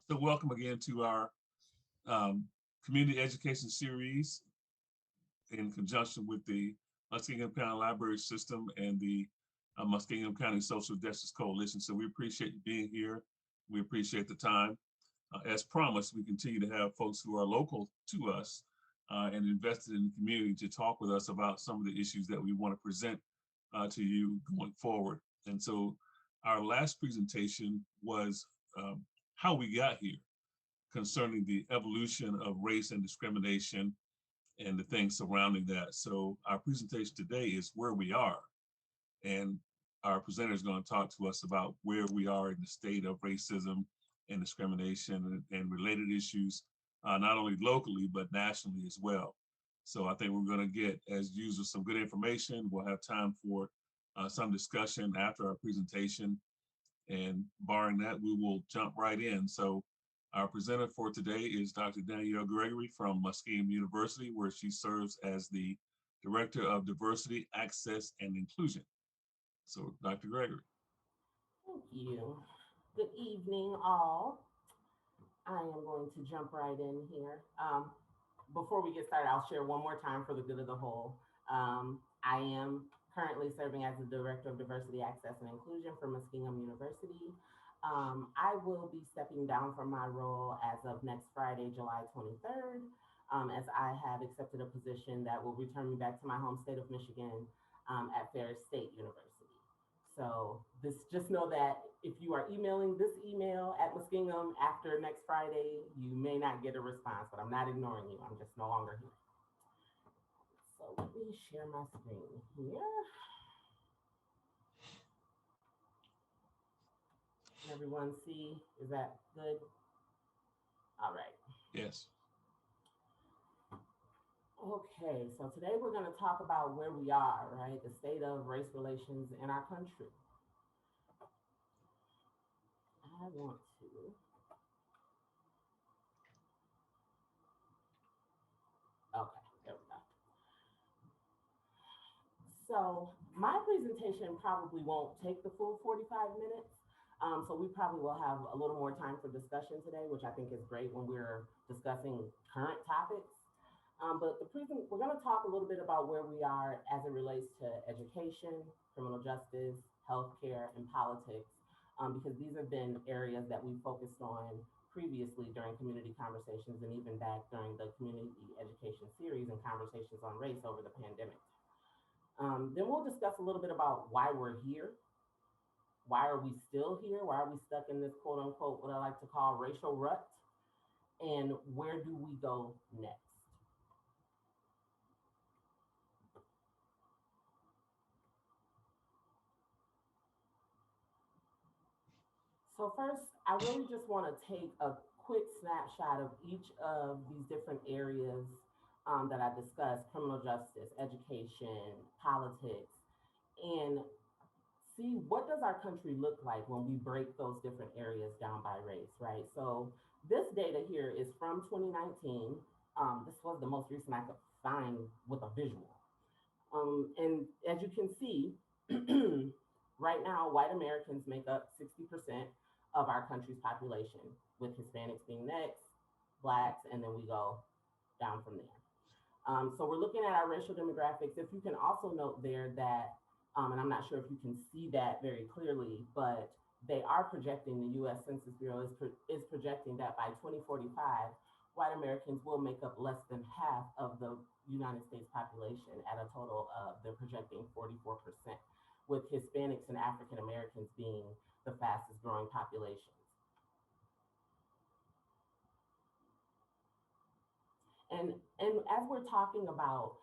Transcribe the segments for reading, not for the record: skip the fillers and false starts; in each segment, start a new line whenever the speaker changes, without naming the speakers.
So welcome again to our community education series in conjunction with the Muskingum County Library System and the Muskingum County Social Justice Coalition. So we appreciate you being here. We appreciate the time. As promised, we continue to have folks who are local to us and invested in the community to talk with us about some of the issues that we want to present to you going forward. And so our last presentation was how we got here concerning the evolution of race and discrimination and the things surrounding that. So our presentation today is where we are. And our presenter is going to talk to us about where we are in the state of racism and discrimination and related issues, not only locally, but nationally as well. So I think we're going to get, as usual, some good information. We'll have time for some discussion after our presentation. And barring that, we will jump right in. So our presenter for today is Dr. Danielle Gregory from Muskingum University, where she serves as the Director of Diversity, Access, and Inclusion. So Dr. Gregory.
Thank you. Good evening, all. I am going to jump right in here. Before we get started, I'll share one more time for the good of the whole. I am currently serving as the Director of Diversity, Access, and Inclusion for Muskingum University. I will be stepping down from my role as of next Friday, July 23rd, as I have accepted a position that will return me back to my home state of Michigan at Ferris State University. So just know that if you are emailing this email at Muskingum after next Friday, you may not get a response, but I'm not ignoring you. I'm just no longer here. So let me share my screen here. Can everyone see? Is that good? All right.
Yes.
Okay, so today we're going to talk about where we are, right? The state of race relations in our country. I want to. Okay, there we go. So my presentation probably won't take the full 45 minutes. So we probably will have a little more time for discussion today, which I think is great when we're discussing current topics. But we're going to talk a little bit about where we are as it relates to education, criminal justice, healthcare, and politics, because these have been areas that we focused on previously during community conversations and even back during the community education series and conversations on race over the pandemic. Then we'll discuss a little bit about why we're here. Why are we still here? Why are we stuck in this quote unquote, what I like to call racial rut? And where do we go next? So first, I really just want to take a quick snapshot of each of these different areas that I discussed: criminal justice, education, politics, and see what does our country look like when we break those different areas down by race, right? So this data here is from 2019. This was the most recent I could find with a visual. And as you can see, right now, white Americans make up 60% of our country's population, with Hispanics being next, Blacks, and then we go down from there. So we're looking at our racial demographics. If you can also note there that, and I'm not sure if you can see that very clearly, but they are projecting, the US Census Bureau is projecting that by 2045, white Americans will make up less than half of the United States population at a total of, they're projecting 44%, with Hispanics and African Americans being the fastest growing populations. And as we're talking about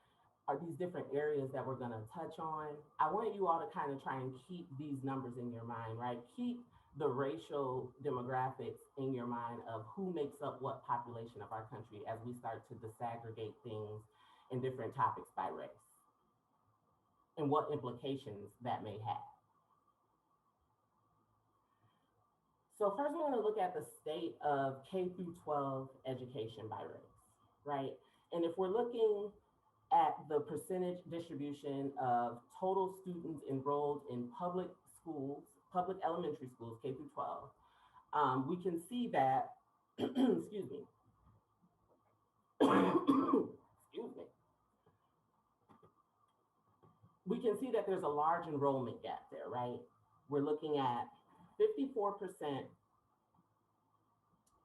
these different areas that we're going to touch on, I want you all to kind of try and keep these numbers in your mind, right? Keep the racial demographics in your mind of who makes up what population of our country as we start to disaggregate things in different topics by race and what implications that may have. So first, we're going to look at the state of K through 12 education by race, right? And if we're looking at the percentage distribution of total students enrolled in public schools, public elementary schools, K through 12, we can see that excuse me, excuse me, we can see that there's a large enrollment gap there, right? We're looking at 54%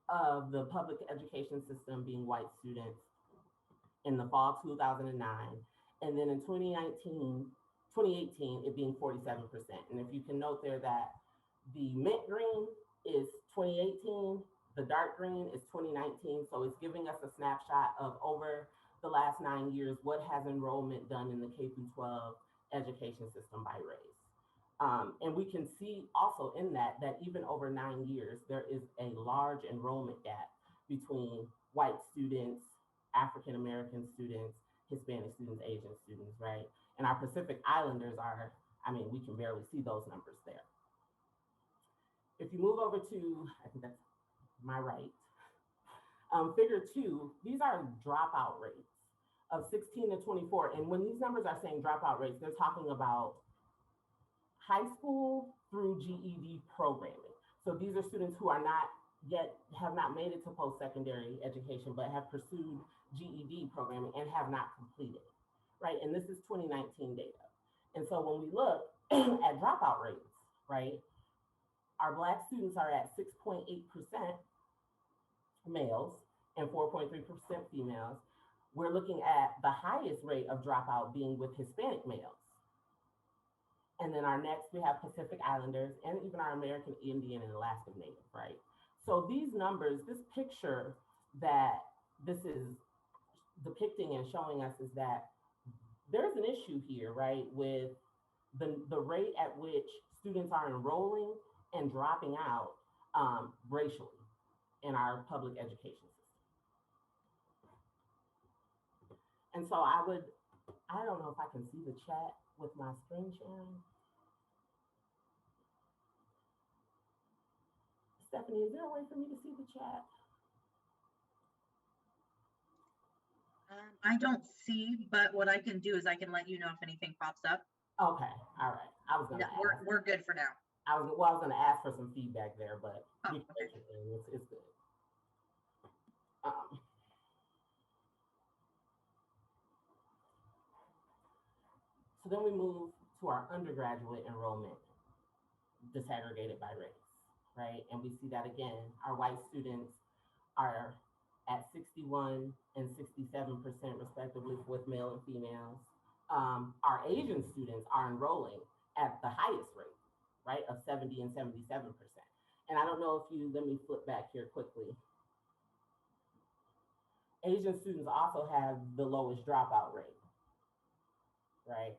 of the public education system being white students in the fall of 2009. And then in 2018, it being 47%. And if you can note there that the mint green is 2018, the dark green is 2019. So it's giving us a snapshot of over the last 9 years, what has enrollment done in the K through 12 education system by race. And we can see also in that even over 9 years, there is a large enrollment gap between white students, African-American students, Hispanic students, Asian students, right? And our Pacific Islanders are, I mean, we can barely see those numbers there. If you move over to, I think that's my right, figure 2, these are dropout rates of 16 to 24. And when these numbers are saying dropout rates, they're talking about high school through GED programming. So these are students who are not yet, have not made it to post-secondary education, but have pursued GED programming and have not completed it, right? And this is 2019 data. And so when we look at dropout rates, right, our Black students are at 6.8% males and 4.3% females. We're looking at the highest rate of dropout being with Hispanic males. And then our next, we have Pacific Islanders and even our American Indian and Alaska Native, right? So these numbers, this picture that this is depicting and showing us is that there's an issue here, right, with the rate at which students are enrolling and dropping out racially in our public education system. And so I don't know if I can see the chat with my screen sharing. Stephanie, is there a way for me to see the chat?
I don't see, but what I can do is I can let you know if anything pops up.
Okay, all right. I was gonna ask.
We're good for now.
I was gonna ask for some feedback there, but we can
okay.
make it in. It's good. So then we move to our undergraduate enrollment disaggregated by race, right? And we see that again, our white students are at 61 and 67% respectively with male and females. Our Asian students are enrolling at the highest rate, right, of 70 and 77%. And I don't know if you, let me flip back here quickly. Asian students also have the lowest dropout rate, right?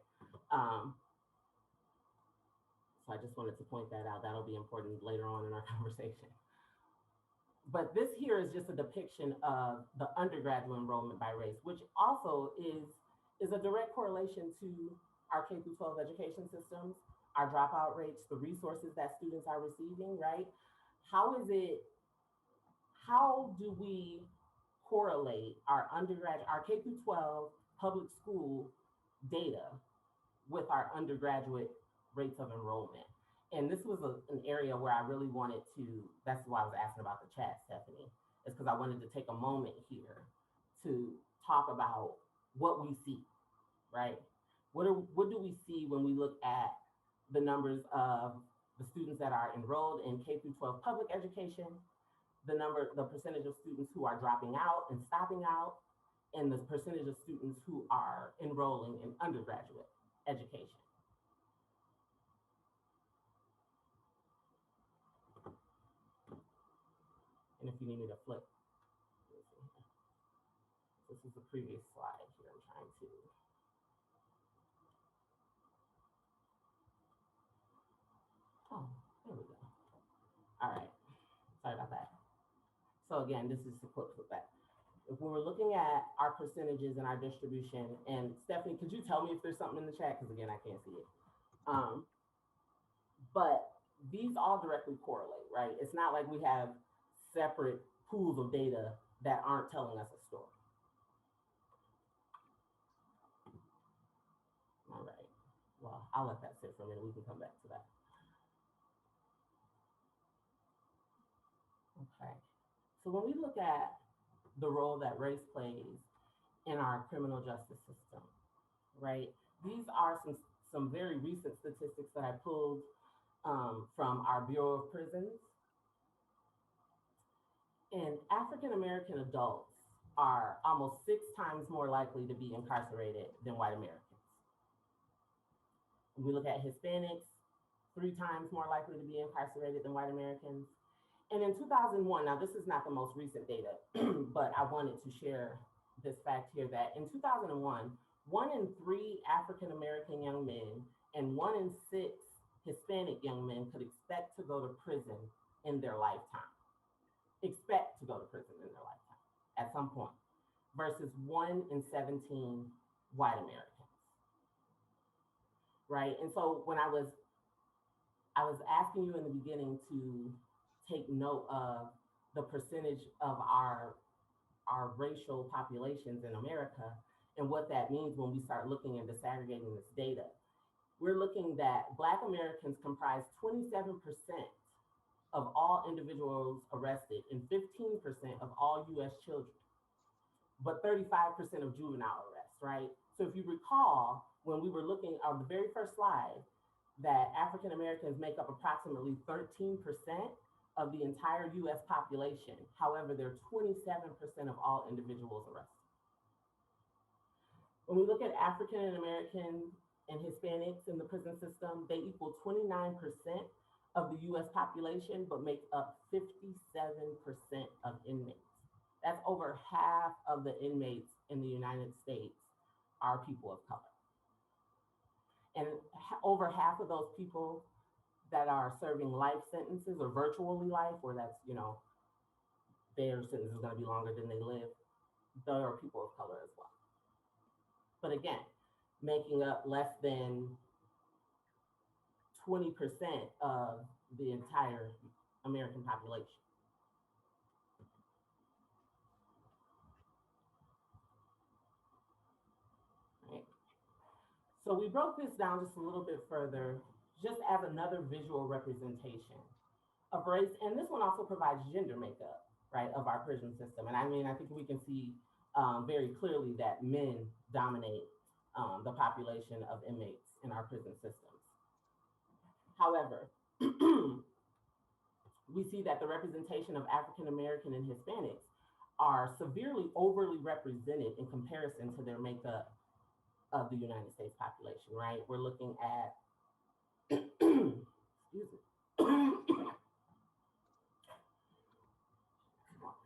So I just wanted to point that out. That'll be important later on in our conversation. But this here is just a depiction of the undergraduate enrollment by race, which also is a direct correlation to our K through 12 education systems, our dropout rates, the resources that students are receiving, right? How do we correlate our K through 12 public school data with our undergraduate rates of enrollment? And this was an area where I really wanted to, that's why I was asking about the chat, Stephanie, is because I wanted to take a moment here to talk about what we see, right? What do we see when we look at the numbers of the students that are enrolled in K through 12 public education, the percentage of students who are dropping out and stopping out, and the percentage of students who are enrolling in undergraduate education. And if you need me to flip, this is the previous slide here. I'm trying to. Oh, there we go. All right, sorry about that. So again, this is to flip back. If we were looking at our percentages and our distribution, and Stephanie, could you tell me if there's something in the chat? Because again, I can't see it. But these all directly correlate, right? It's not like we have separate pools of data that aren't telling us a story. All right, well, I'll let that sit for a minute. We can come back to that. Okay, So when we look at the role that race plays in our criminal justice system, right? These are some very recent statistics that I pulled from our Bureau of Prisons. And African American adults are almost 6 times more likely to be incarcerated than white Americans. When we look at Hispanics, 3 times more likely to be incarcerated than white Americans. And in 2001, now this is not the most recent data, but I wanted to share this fact here that in 2001, 1 in 3 African American young men and 1 in 6 Hispanic young men could expect to go to prison in their lifetime. Expect to go to prison in their lifetime at some point, versus 1 in 17 white Americans, right? And so when I was asking you in the beginning to take note of the percentage of our racial populations in America and what that means when we start looking and disaggregating this data, we're looking that Black Americans comprise 27% of all individuals arrested and 15% of all US children, but 35% of juvenile arrests, right? So if you recall, when we were looking on the very first slide, that African Americans make up approximately 13% of the entire US population. However, they're 27% of all individuals arrested. When we look at African American and Hispanics in the prison system, they equal 29% of the US population, but make up 57% of inmates. That's over half of the inmates in the United States are people of color. And over half of those people that are serving life sentences or virtually life, where that's, their sentence is gonna be longer than they live, they are people of color as well. But again, making up less than 20% of the entire American population. Right. So we broke this down just a little bit further, just as another visual representation of race. And this one also provides gender makeup, right, of our prison system. And I mean, I think we can see very clearly that men dominate the population of inmates in our prison systems. However, we see that the representation of African American and Hispanics are severely overly represented in comparison to their makeup of the United States population, right? We're looking at, excuse me.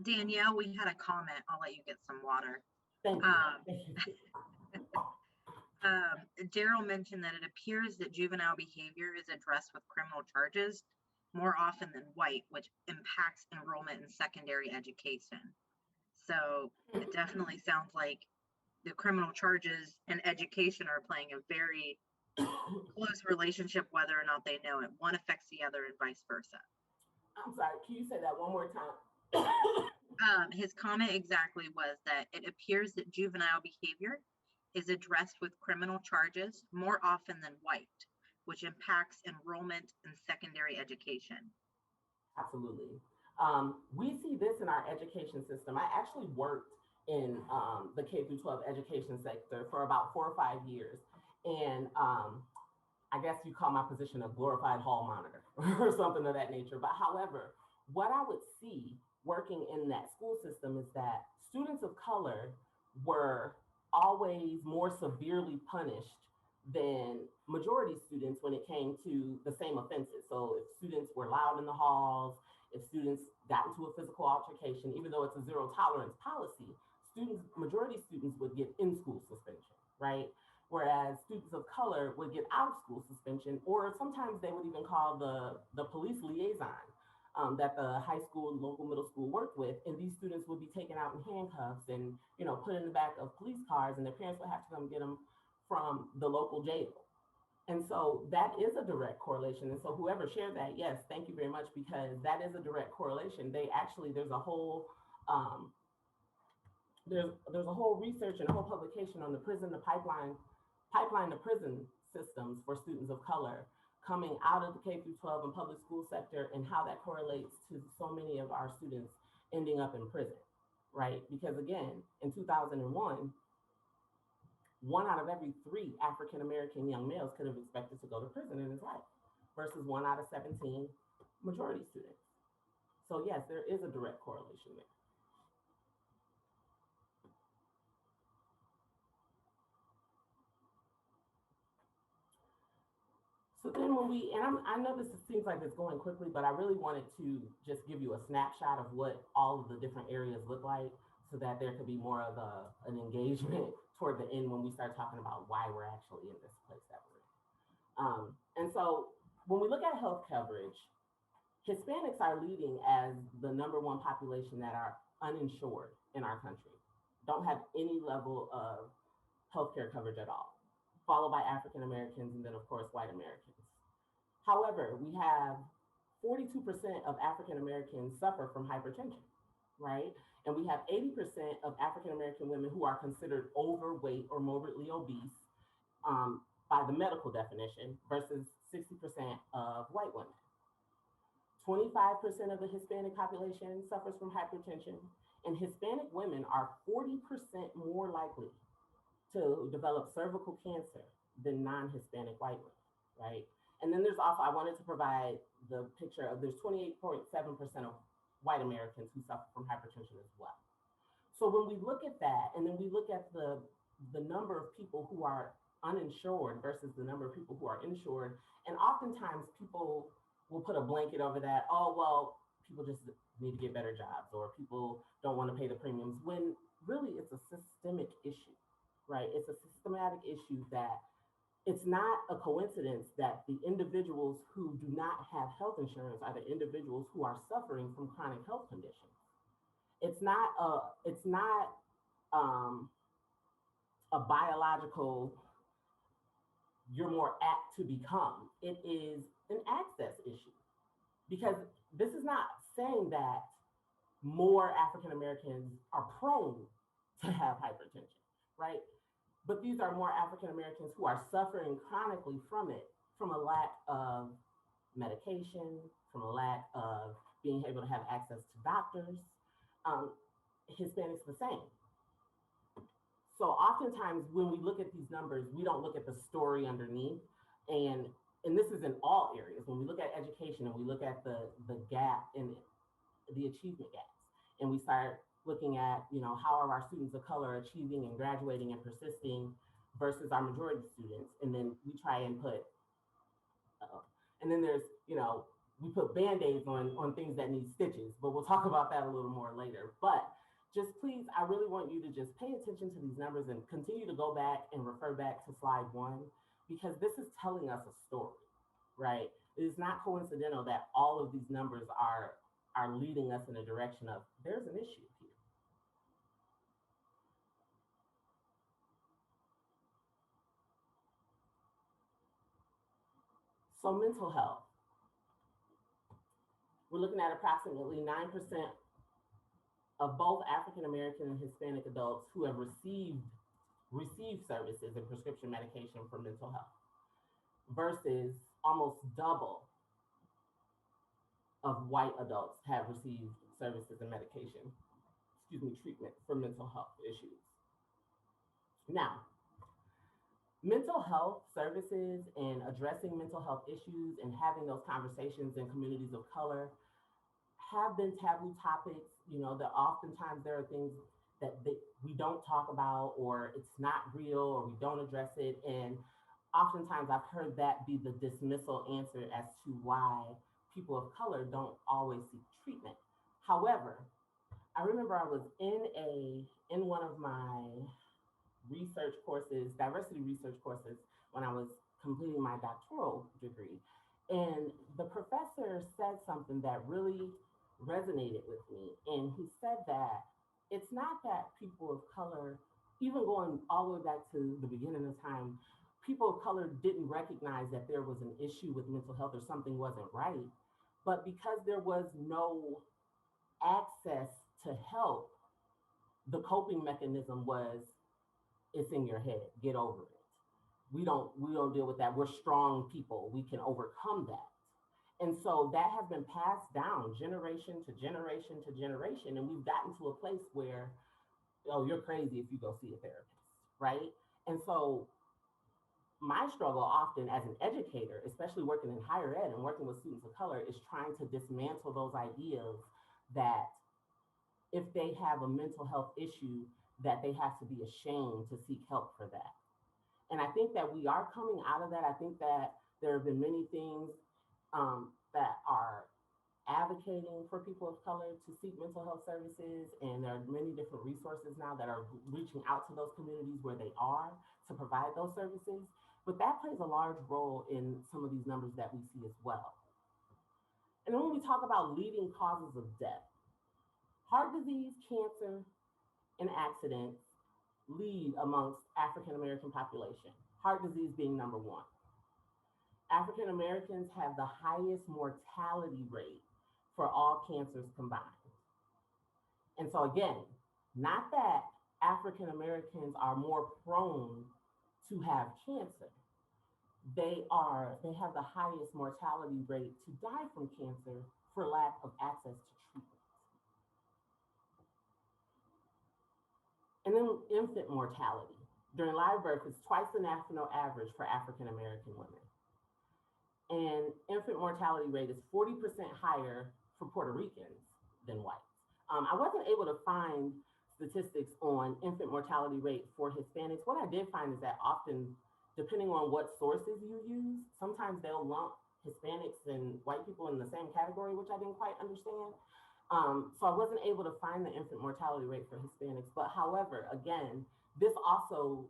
Danielle, we had a comment. I'll let you get some water.
Thank you.
Daryl mentioned that it appears that juvenile behavior is addressed with criminal charges more often than white, which impacts enrollment in secondary education. So it definitely sounds like the criminal charges and education are playing a very close relationship, whether or not they know it. One affects the other and vice versa.
I'm sorry, can you say that one more time?
His comment exactly was that it appears that juvenile behavior is addressed with criminal charges more often than white, which impacts enrollment in secondary education.
Absolutely. We see this in our education system. I actually worked in the K-12 education sector for about 4 or 5 years. And I guess you call my position a glorified hall monitor or something of that nature. But however, what I would see working in that school system is that students of color were always more severely punished than majority students when it came to the same offenses. So if students were loud in the halls, if students got into a physical altercation, even though it's a zero tolerance policy, majority students would get in-school suspension, right? Whereas students of color would get out-of-school suspension, or sometimes they would even call the police liaison that the high school and local middle school worked with, and these students would be taken out in handcuffs and put in the back of police cars, and their parents would have to come get them from the local jail. And so that is a direct correlation. And so whoever shared that, yes, thank you very much, because that is a direct correlation. There's a whole there's a whole research and a whole publication on the pipeline to prison systems for students of color coming out of the K-12 and public school sector, and how that correlates to so many of our students ending up in prison, right? Because again, in 2001, 1 out of every 3 African American young males could have expected to go to prison in his life, versus 1 out of 17 majority students. So yes, there is a direct correlation there. So then when we, and I know this seems like it's going quickly, but I really wanted to just give you a snapshot of what all of the different areas look like so that there could be more of an engagement toward the end when we start talking about why we're actually in this place that we're in. And so when we look at health coverage, Hispanics are leading as the #1 population that are uninsured in our country, don't have any level of healthcare coverage at all, followed by African Americans, and then of course, white Americans. However, we have 42% of African Americans suffer from hypertension, right? And we have 80% of African American women who are considered overweight or morbidly obese by the medical definition versus 60% of white women. 25% of the Hispanic population suffers from hypertension, and Hispanic women are 40% more likely to develop cervical cancer than non-Hispanic white women, right? And then there's also, I wanted to provide the picture of there's 28.7% of white Americans who suffer from hypertension as well. So when we look at that, and then we look at the number of people who are uninsured versus the number of people who are insured, and oftentimes people will put a blanket over that, oh, well, people just need to get better jobs, or people don't want to pay the premiums, when really it's a systemic issue, right? It's a systematic issue that it's not a coincidence that the individuals who do not have health insurance are the individuals who are suffering from chronic health conditions. It's not a biological, you're more apt to become. It is an access issue, because this is not saying that more African Americans are prone to have hypertension, right? But these are more African Americans who are suffering chronically from it, from a lack of medication, from a lack of being able to have access to doctors. Hispanics the same. So oftentimes when we look at these numbers, we don't look at the story underneath. And this is in all areas. When we look at education and we look at the gap in the achievement gaps, and we start looking at, how are our students of color achieving and graduating and persisting versus our majority students. And then we try and put, and then there's, we put Band-Aids on things that need stitches, but we'll talk about that a little more later. But just please, I really want you to just pay attention to these numbers and continue to go back and refer back to slide 1, because this is telling us a story, right? It is not coincidental that all of these numbers are leading us in a direction of there's an issue here. So mental health. We're looking at approximately 9% of both African American and Hispanic adults who have received services and prescription medication for mental health, versus almost double of white adults have received services and medication, treatment for mental health issues. Now, mental health services and addressing mental health issues and having those conversations in communities of color have been taboo topics. That oftentimes there are things that we don't talk about, or it's not real, or we don't address it. And oftentimes I've heard that be the dismissal answer as to why people of color don't always seek treatment. However, I remember I was in one of my research courses, diversity research courses, when I was completing my doctoral degree. And the professor said something that really resonated with me. And he said that it's not that people of color, even going all the way back to the beginning of time, people of color didn't recognize that there was an issue with mental health or something wasn't right. But because there was no access to help, the coping mechanism was, it's in your head, get over it. We don't deal with that. We're strong people, we can overcome that. And so that has been passed down generation to generation to generation. And we've gotten to a place where, oh, you're crazy if you go see a therapist, right? And so my struggle often as an educator, especially working in higher ed and working with students of color, is trying to dismantle those ideas that if they have a mental health issue, that they have to be ashamed to seek help for that. And I think that we are coming out of that. I think that there have been many things that are advocating for people of color to seek mental health services. And there are many different resources now that are reaching out to those communities where they are to provide those services. But that plays a large role in some of these numbers that we see as well. And then when we talk about leading causes of death, heart disease, cancer, and accidents lead amongst African American population, heart disease being number one. African Americans have the highest mortality rate for all cancers combined. And so again, not that African Americans are more prone to have cancer. They have the highest mortality rate to die from cancer for lack of access to treatment. And then infant mortality. During live birth, it's twice the national average for African American women. And infant mortality rate is 40% higher for Puerto Ricans than whites. I wasn't able to find statistics on infant mortality rate for Hispanics. What I did find is that often, depending on what sources you use, sometimes they'll lump Hispanics and white people in the same category, which I didn't quite understand. So I wasn't able to find the infant mortality rate for Hispanics. But however, again, this also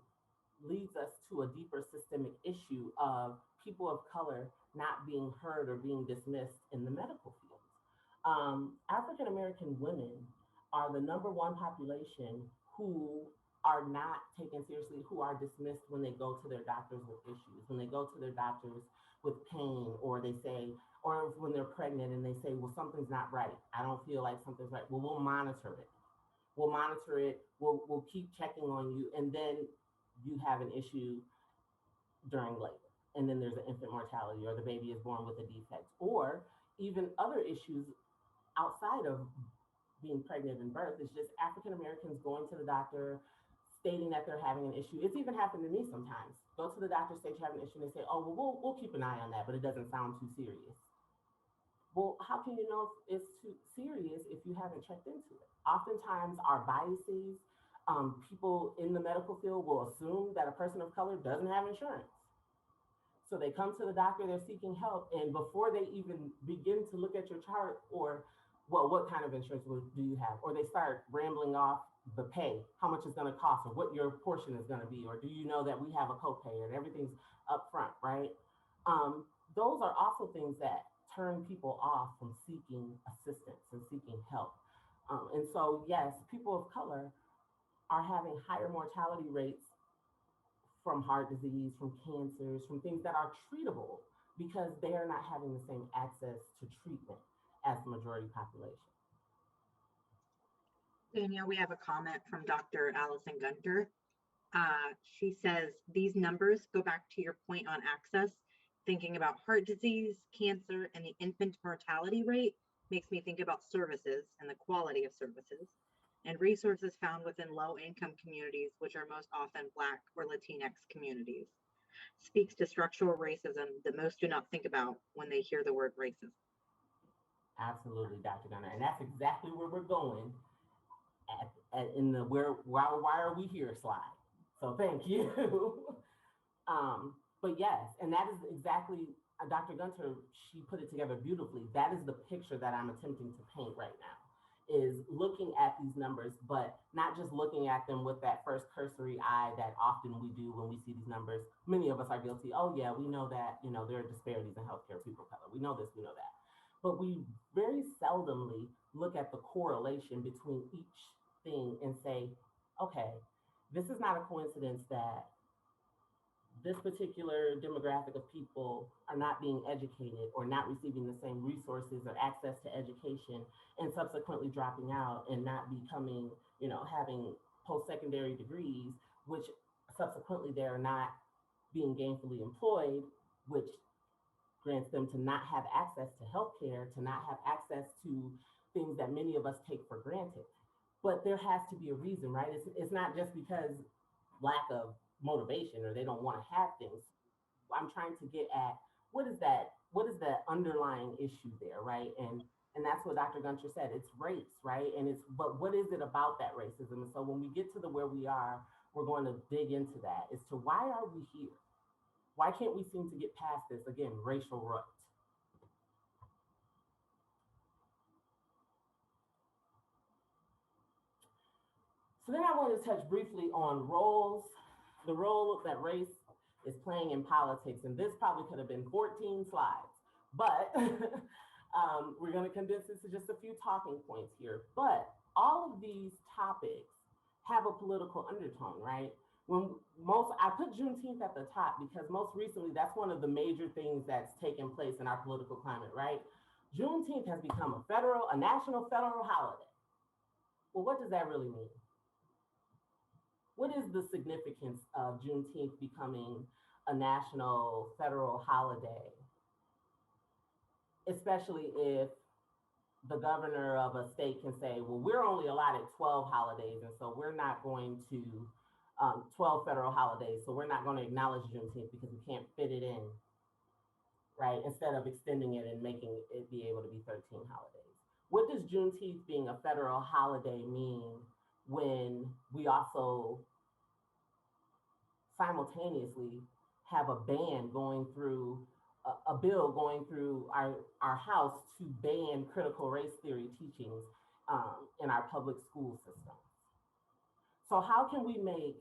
leads us to a deeper systemic issue of people of color not being heard or being dismissed in the medical field. African American women are the number one population who are not taken seriously, who are dismissed when they go to their doctors with issues, when they go to their doctors with pain, or they say, or when they're pregnant and they say, well, something's not right. I don't feel like something's right. Well, we'll monitor it. We'll monitor it. We'll keep checking on you. And then you have an issue during labor. And then there's an infant mortality, or the baby is born with a defect, or even other issues outside of being pregnant and birth. It's just African Americans going to the doctor, stating that they're having an issue. It's even happened to me sometimes. Go to the doctor, state you have an issue, and they say, oh, well, we'll keep an eye on that, but it doesn't sound too serious. Well, how can you know if it's too serious if you haven't checked into it? Oftentimes, our biases, people in the medical field will assume that a person of color doesn't have insurance. So they come to the doctor, they're seeking help, and before they even begin to look at your chart, or well, what kind of insurance do you have? Or they start rambling off the pay, how much it's going to cost, or what your portion is going to be, or do you know that we have a copay and everything's up front, right? Those are also things that turn people off from seeking assistance and seeking help. And so, yes, people of color are having higher mortality rates from heart disease, from cancers, from things that are treatable, because they are not having the same access to treatment as the majority population.
Danielle, we have a comment from Dr. Allison Gunter. She says, these numbers go back to your point on access. Thinking about heart disease, cancer, and the infant mortality rate makes me think about services and the quality of services and resources found within low-income communities, which are most often Black or Latinx communities. Speaks to structural racism that most do not think about when they hear the word racism.
Absolutely, Dr. Gunter. And that's exactly where we're going in the why are we here slide. So thank you. But yes, and that is exactly, Dr. Gunter, she put it together beautifully. That is the picture that I'm attempting to paint right now, is looking at these numbers, but not just looking at them with that first cursory eye that often we do when we see these numbers. Many of us are guilty. Oh yeah, we know that, there are disparities in healthcare, people of color. We know this, we know that. But we very seldomly look at the correlation between each thing and say, okay, this is not a coincidence that this particular demographic of people are not being educated or not receiving the same resources or access to education, and subsequently dropping out and not becoming, having post-secondary degrees, which subsequently they're not being gainfully employed, which grants them to not have access to healthcare, to not have access to things that many of us take for granted. But there has to be a reason, right? It's not just because lack of motivation or they don't want to have things. I'm trying to get at what is that? What is the underlying issue there, right? And that's what Dr. Gunter said. It's race, right? And it's but what is it about that racism? And so when we get to the where we are, we're going to dig into that as to why are we here? Why can't we seem to get past this again, racial rut? So then I want to touch briefly on roles, the role that race is playing in politics. And this probably could have been 14 slides, but we're going to condense this to just a few talking points here. But all of these topics have a political undertone, right? I put Juneteenth at the top because most recently that's one of the major things that's taken place in our political climate, right? Juneteenth has become a national federal holiday. Well, what does that really mean? What is the significance of Juneteenth becoming a national federal holiday? Especially if the governor of a state can say, well, we're only allotted 12 holidays, and so we're not going to, 12 federal holidays, so we're not going to acknowledge Juneteenth because we can't fit it in, right? Instead of extending it and making it be able to be 13 holidays. What does Juneteenth being a federal holiday mean when we also simultaneously have a ban going through, a bill going through our house to ban critical race theory teachings in our public school system? So how can we make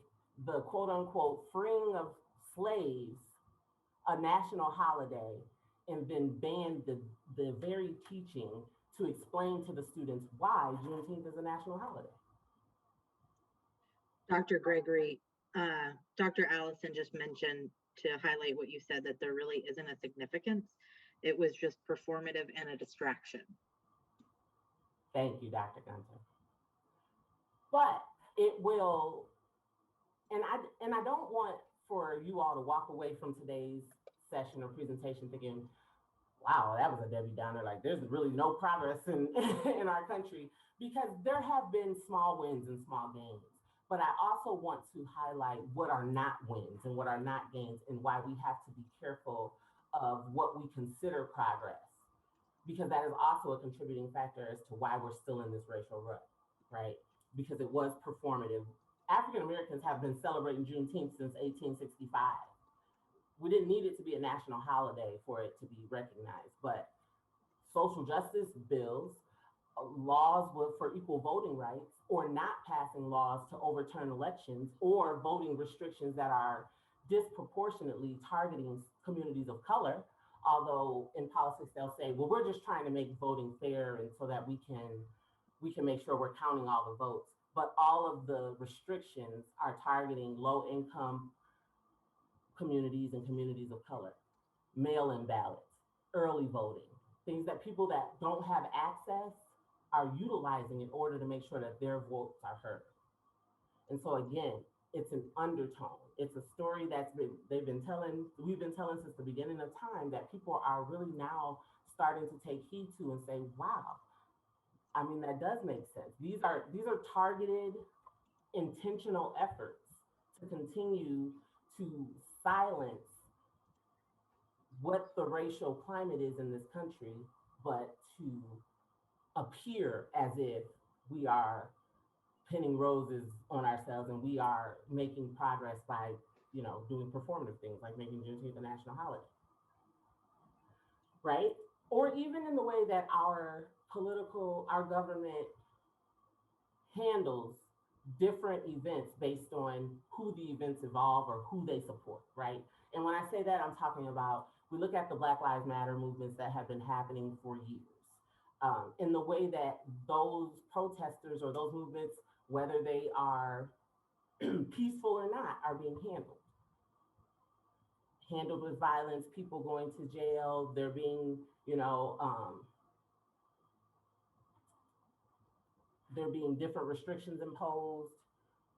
the quote unquote freeing of slaves a national holiday and then ban the very teaching to explain to the students why Juneteenth is a national holiday?
Dr. Gregory, Dr. Allison just mentioned, to highlight what you said, that there really isn't a significance. It was just performative and a distraction.
Thank you, Dr. Gunter. But it will, and I don't want for you all to walk away from today's session or presentation thinking, wow, that was a Debbie Downer. Like there's really no progress in, in our country, because there have been small wins and small gains. But I also want to highlight what are not wins and what are not gains, and why we have to be careful of what we consider progress, because that is also a contributing factor as to why we're still in this racial rut, right? Because it was performative. African Americans have been celebrating Juneteenth since 1865. We didn't need it to be a national holiday for it to be recognized, but social justice bills, laws for equal voting rights, or not passing laws to overturn elections, or voting restrictions that are disproportionately targeting communities of color. Although in politics they'll say, well, we're just trying to make voting fair and so that we can make sure we're counting all the votes. But all of the restrictions are targeting low income communities and communities of color, mail-in ballots, early voting, things that people that don't have access are utilizing in order to make sure that their votes are heard. And so again, it's an undertone. It's a story we've been telling since the beginning of time, that people are really now starting to take heed to and say, wow, I mean, that does make sense. These are targeted, intentional efforts to continue to silence what the racial climate is in this country, but to appear as if we are pinning roses on ourselves and we are making progress by, doing performative things like making Juneteenth a national holiday, right? Or even in the way that our government handles different events based on who the events involve or who they support, right? And when I say that, I'm talking about, we look at the Black Lives Matter movements that have been happening for years. In the way that those protesters or those movements, whether they are peaceful or not, are being handled with violence, people going to jail, they're being, there being different restrictions imposed,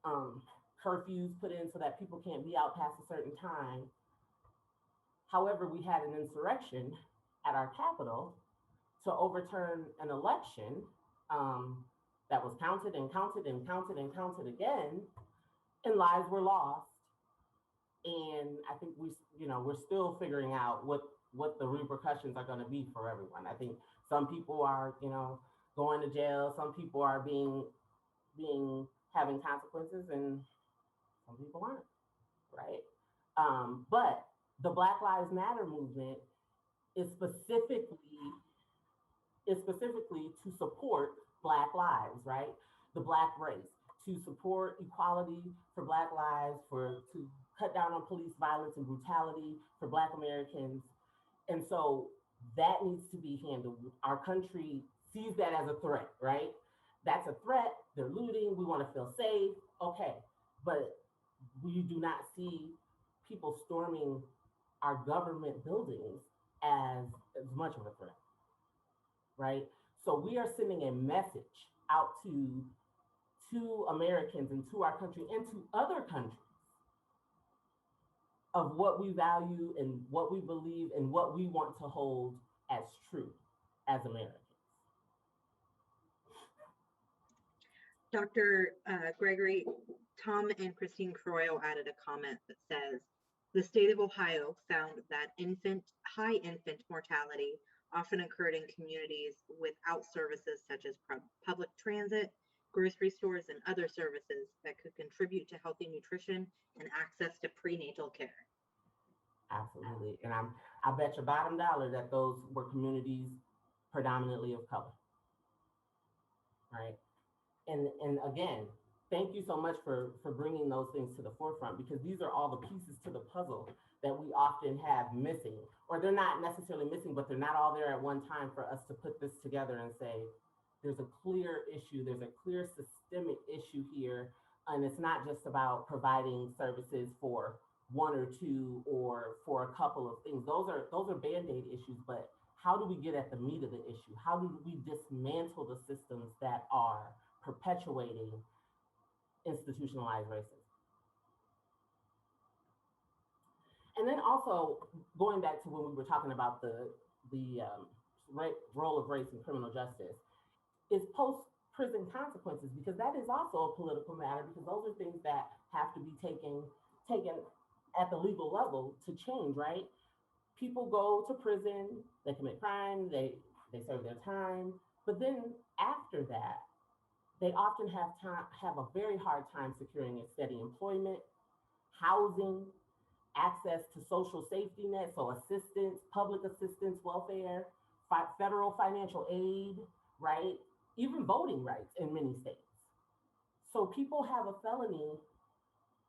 curfews put in so that people can't be out past a certain time. However, we had an insurrection at our Capitol to overturn an election that was counted and counted and counted and counted again, and lives were lost. And I think we're still figuring out what the repercussions are going to be for everyone. I think some people are, going to jail. Some people are having consequences, and some people aren't, right? But the Black Lives Matter movement is specifically to support Black lives, right? The Black race, to support equality for Black lives, to cut down on police violence and brutality for Black Americans. And so that needs to be handled. Our country sees that as a threat, right? That's a threat. They're looting. We want to feel safe. Okay. But we do not see people storming our government buildings as much of a threat, right? So we are sending a message out to Americans and to our country and to other countries of what we value and what we believe and what we want to hold as true as Americans.
Dr. Gregory, Tom and Christine Croyle added a comment that says, the state of Ohio found that high infant mortality often occurred in communities without services such as public transit, grocery stores, and other services that could contribute to healthy nutrition and access to prenatal care.
Absolutely. And I bet your bottom dollar that those were communities predominantly of color, right? And again, thank you so much for bringing those things to the forefront, because these are all the pieces to the puzzle that we often have missing, or they're not necessarily missing, but they're not all there at one time for us to put this together and say, there's a clear issue, there's a clear systemic issue here, and it's not just about providing services for one or two or for a couple of things. Those are Band-Aid issues, but how do we get at the meat of the issue? How do we dismantle the systems that are perpetuating institutionalized racism? And then also going back to when we were talking about the role of race in criminal justice, is post-prison consequences, because that is also a political matter, because those are things that have to be taken at the legal level to change, right? People go to prison, they commit crime, they serve their time, but then after that, they often have a very hard time securing a steady employment, housing, access to social safety nets, so assistance, public assistance, welfare, federal financial aid, right? Even voting rights in many states. So people have a felony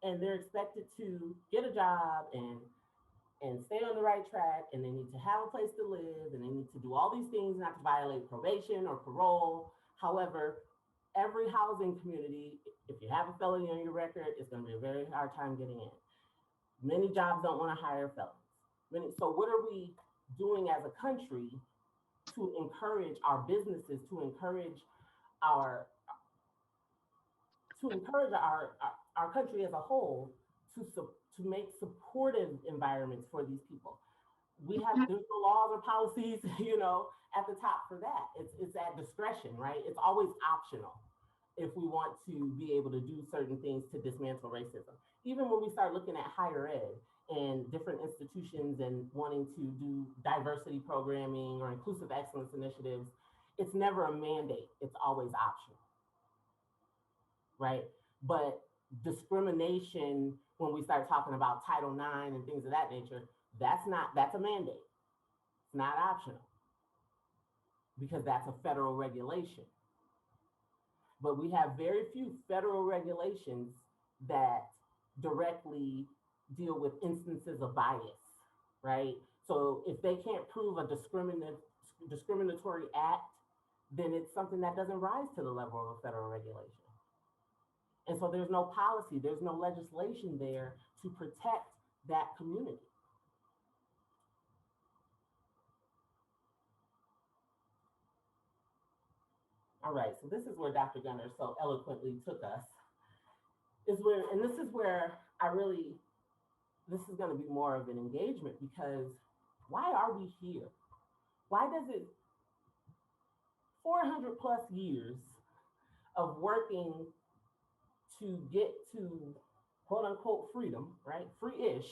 and they're expected to get a job and stay on the right track, and they need to have a place to live, and they need to do all these things not to violate probation or parole. However, every housing community, if you have a felony on your record, it's going to be a very hard time getting in. Many jobs don't want to hire felons. So what are we doing as a country to encourage our businesses, to encourage our country as a whole to make supportive environments for these people? There's no laws or policies, at the top for that. It's at discretion, right? It's always optional if we want to be able to do certain things to dismantle racism. Even when we start looking at higher ed and different institutions and wanting to do diversity programming or inclusive excellence initiatives, it's never a mandate, it's always optional, right? But discrimination, when we start talking about Title IX and things of that nature, that's a mandate. It's not optional, because that's a federal regulation. But we have very few federal regulations that directly deal with instances of bias, right? So if they can't prove a discriminatory act, then it's something that doesn't rise to the level of a federal regulation. And so there's no policy, there's no legislation there to protect that community. All right, so this is where Dr. Gunner so eloquently took us. This is where I really this is going to be more of an engagement, because why are we here? Why does it 400 plus years of working to get to quote unquote freedom, right? Free-ish,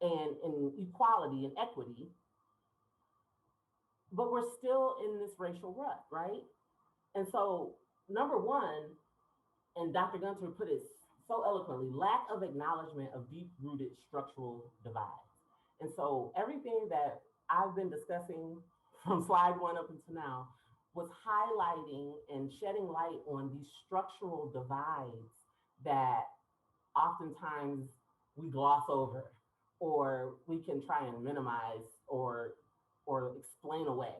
and equality and equity, but we're still in this racial rut, right? And so, number one, and Dr. Gunter put it so eloquently, lack of acknowledgement of deep-rooted structural divides. And so everything that I've been discussing from slide one up until now was highlighting and shedding light on these structural divides that oftentimes we gloss over, or we can try and minimize or explain away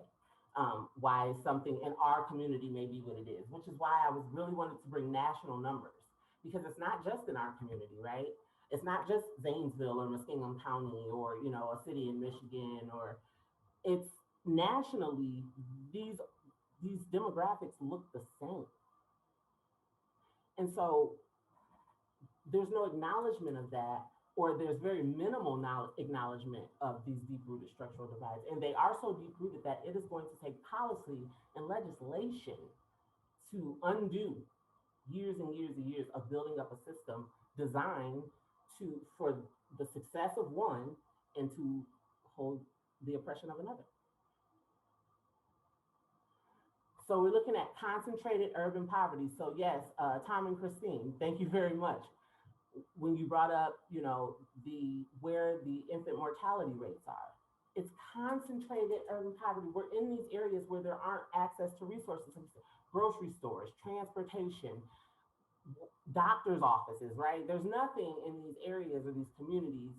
why something in our community may be what it is, which is why I was really wanted to bring national numbers, because it's not just in our community, right? It's not just Zanesville or Muskingum County or, you know, a city in Michigan, or it's nationally, these demographics look the same. And so there's no acknowledgement of that, or there's very minimal acknowledgement of these deep-rooted structural divides. And they are so deep-rooted that it is going to take policy and legislation to undo years and years and years of building up a system designed for the success of one and to hold the oppression of another. So we're looking at concentrated urban poverty. So yes, Tom and Christine, thank you very much. When you brought up, you know, where the infant mortality rates are, it's concentrated urban poverty. We're in these areas where there aren't access to resources, grocery stores, transportation, doctor's offices, right? There's nothing in these areas or these communities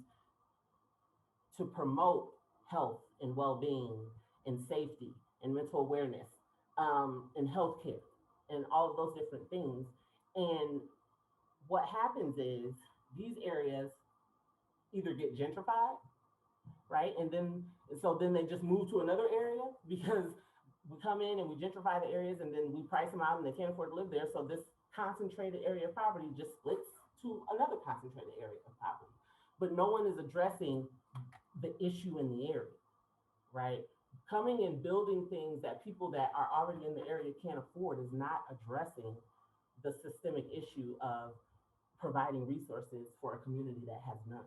to promote health and well-being and safety and mental awareness and healthcare and all of those different things. And what happens is these areas either get gentrified, right? And so then they just move to another area, because we come in and we gentrify the areas and then we price them out and they can't afford to live there. So this concentrated area of poverty just splits to another concentrated area of poverty. But no one is addressing the issue in the area, right? Coming and building things that people that are already in the area can't afford is not addressing the systemic issue of providing resources for a community that has none.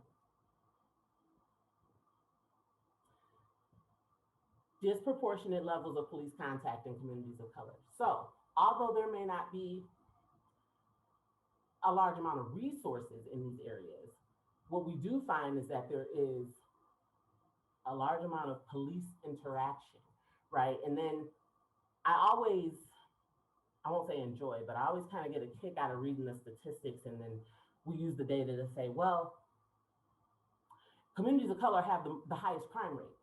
Disproportionate levels of police contact in communities of color. So, although there may not be a large amount of resources in these areas, what we do find is that there is a large amount of police interaction, right? And then I won't say enjoy, but I always kind of get a kick out of reading the statistics, and then we use the data to say, well, communities of color have the highest crime rates.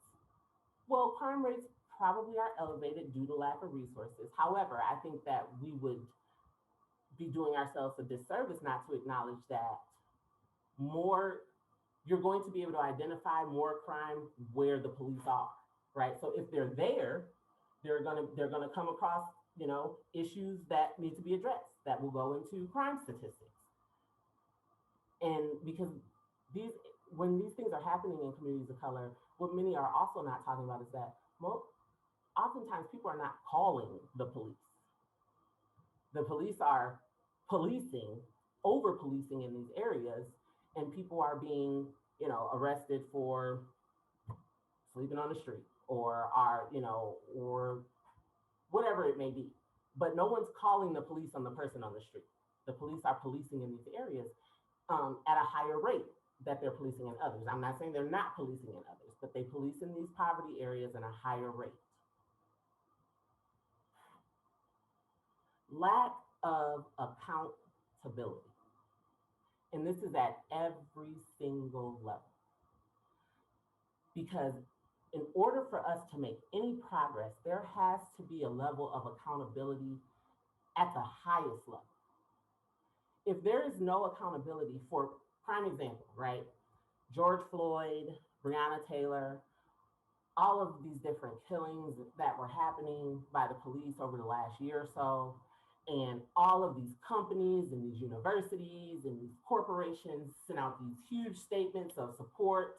Well, crime rates probably are elevated due to lack of resources. However, I think that we would be doing ourselves a disservice not to acknowledge that you're going to be able to identify more crime where the police are, right? So if they're there, they're gonna come across, you know, issues that need to be addressed that will go into crime statistics. And because when these things are happening in communities of color, what many are also not talking about is that oftentimes people are not calling the police. The police are policing, over-policing in these areas, and people are being, you know, arrested for sleeping on the street, or or whatever it may be. But no one's calling the police on the person on the street. The police are policing in these areas at a higher rate that they're policing in others. I'm not saying they're not policing in others, but they police in these poverty areas at a higher rate. Lack of accountability. And this is at every single level. Because in order for us to make any progress, there has to be a level of accountability at the highest level. If there is no accountability, for prime example, right? George Floyd, Breonna Taylor, all of these different killings that were happening by the police over the last year or so, And all of these companies and these universities and these corporations sent out these huge statements of support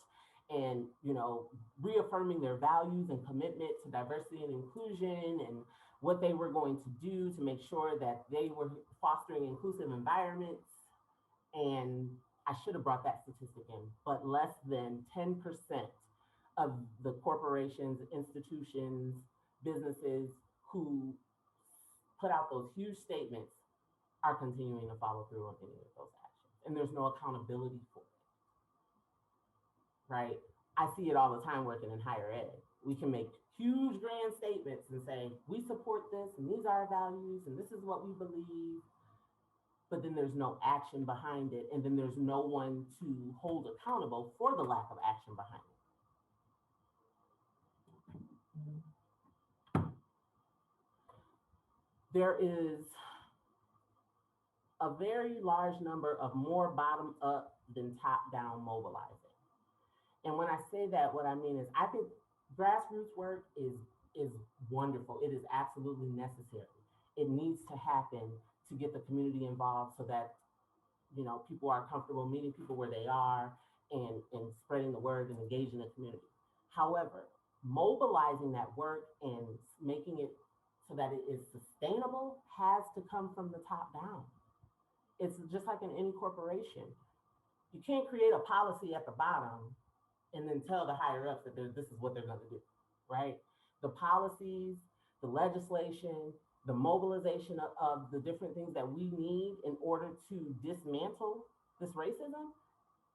and, you know, reaffirming their values and commitment to diversity and inclusion and what they were going to do to make sure that they were fostering inclusive environments. And I should have brought that statistic in, but less than 10% of the corporations, institutions, businesses who put out those huge statements are continuing to follow through on any of those actions. And there's no accountability for it, right? I see it all the time working in higher ed. We can make huge grand statements and say, we support this and these are our values and this is what we believe, but then there's no action behind it. And then there's no one to hold accountable for the lack of action behind it. There is a very large number of more bottom up than top down mobilizing. And when I say that, what I mean is I think grassroots work is wonderful. It is absolutely necessary. It needs to happen to get the community involved so that, you know, people are comfortable meeting people where they are and spreading the word and engaging the community. However, mobilizing that work and making it so that it is sustainable has to come from the top down. It's just like in any corporation. You can't create a policy at the bottom and then tell the higher ups that this is what they're going to do, right? The policies, the legislation, the mobilization of the different things that we need in order to dismantle this racism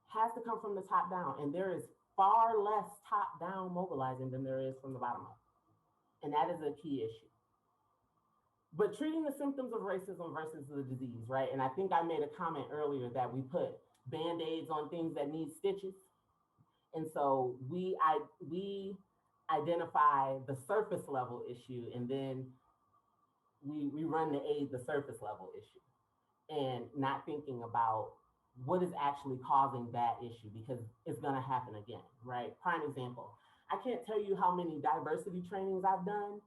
has to come from the top down. And there is far less top down mobilizing than there is from the bottom up. And that is a key issue. But treating the symptoms of racism versus the disease, right? And I think I made a comment earlier that we put Band-Aids on things that need stitches. And so we identify the surface level issue and then we run to aid the surface level issue and not thinking about what is actually causing that issue because it's gonna happen again, right? Prime example, I can't tell you how many diversity trainings I've done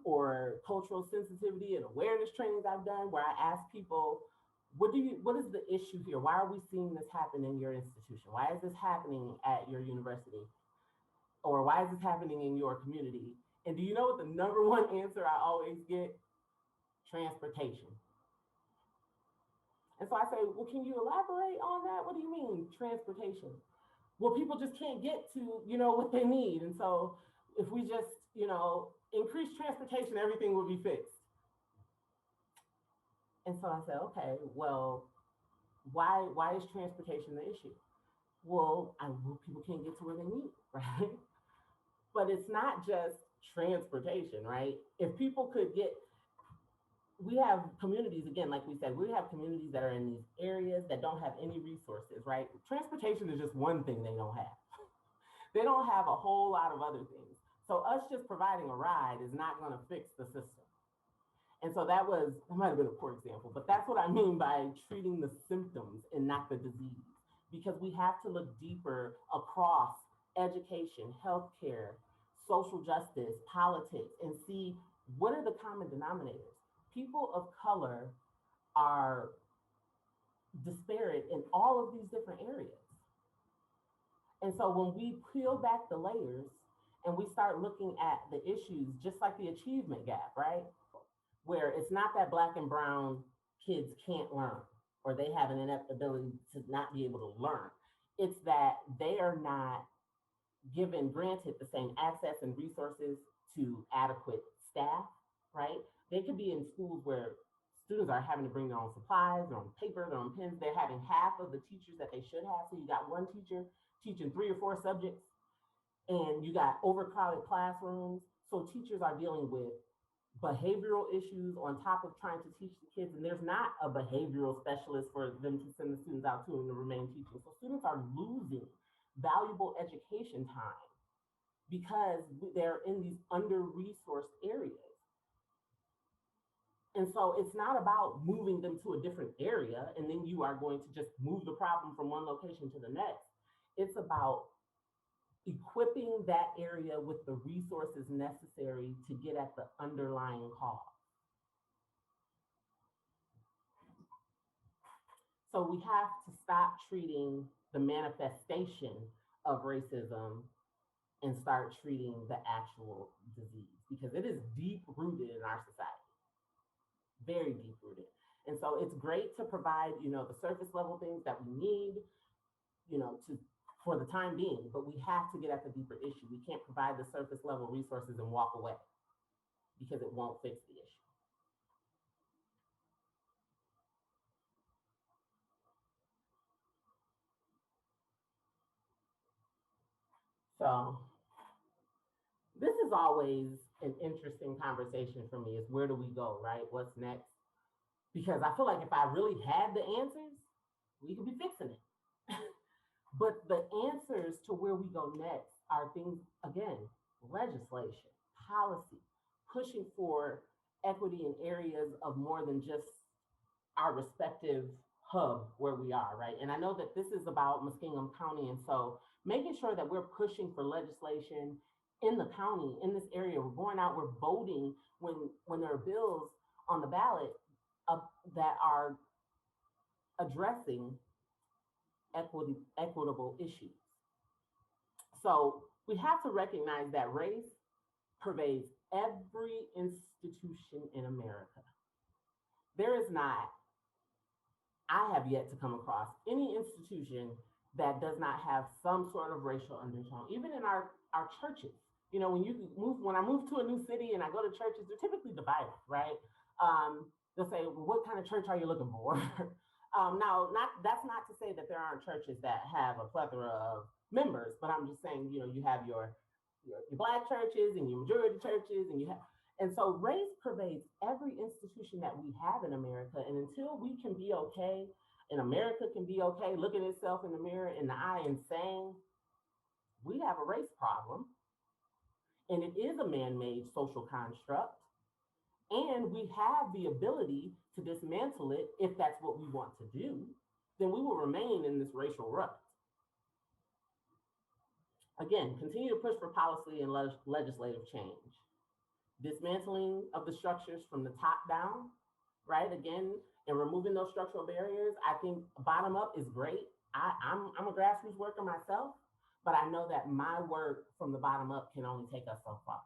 or cultural sensitivity and awareness trainings I've done where I ask people, what is the issue here? Why are we seeing this happen in your institution? Why is this happening at your university? Or why is this happening in your community? And do you know what the number one answer I always get? Transportation. And so I say, well, can you elaborate on that? What do you mean, transportation? Well, people just can't get to, you know, what they need. And so if we just, you know, increase transportation, everything will be fixed. And so I said, okay, well, why is transportation the issue? Well, people can't get to where they need, right? But it's not just transportation, right? If people could get, we have communities, again, like we said, we have communities that are in these areas that don't have any resources, right? Transportation is just one thing they don't have. They don't have a whole lot of other things. So us just providing a ride is not gonna fix the system. And so that might have been a poor example, but that's what I mean by treating the symptoms and not the disease, because we have to look deeper across education, healthcare, social justice, politics, and see what are the common denominators. People of color are disparate in all of these different areas. And so when we peel back the layers and we start looking at the issues, just like the achievement gap, right? Where it's not that Black and brown kids can't learn or they have an inability to not be able to learn. It's that they are not given, granted, the same access and resources to adequate staff, right? They could be in schools where students are having to bring their own supplies, their own paper, their own pens. They're having half of the teachers that they should have. So you got one teacher teaching 3 or 4 subjects and you got overcrowded classrooms. So teachers are dealing with behavioral issues on top of trying to teach the kids. And there's not a behavioral specialist for them to send the students out to and to remain teaching. So students are losing valuable education time because they're in these under-resourced areas. And so it's not about moving them to a different area and then you are going to just move the problem from one location to the next. It's about equipping that area with the resources necessary to get at the underlying cause. So we have to stop treating the manifestation of racism and start treating the actual disease, because it is deep rooted in our society, very deep rooted. And so it's great to provide, the surface level things that we need, to for the time being, but we have to get at the deeper issue. We can't provide the surface level resources and walk away, because it won't fix the issue. So this is always an interesting conversation for me, is where do we go, right? What's next? Because I feel like if I really had the answers, we could be fixing it. But the answers to where we go next are things, again, legislation, policy, pushing for equity in areas of more than just our respective hub where we are, right? And I know that this is about Muskingum County, and so making sure that we're pushing for legislation in the county, in this area. We're going out, we're voting when there are bills on the ballot that are addressing equitable issues. So we have to recognize that race pervades every institution in America. There is not, I have yet to come across any institution that does not have some sort of racial undertone, even in our churches. When I move to a new city and I go to churches, they're typically divided, right? They'll say, well, what kind of church are you looking for? Now, that's not to say that there aren't churches that have a plethora of members, but I'm just saying, you have your Black churches and your majority churches, and so race pervades every institution that we have in America. And until we can be okay, and America can be okay looking itself in the mirror in the eye and saying, we have a race problem, and it is a man-made social construct, and we have the ability to dismantle it if that's what we want to do, then we will remain in this racial rut. Again, continue to push for policy and legislative change. Dismantling of the structures from the top down, right? Again, and removing those structural barriers. I think bottom up is great. I'm a grassroots worker myself, but I know that my work from the bottom up can only take us so far.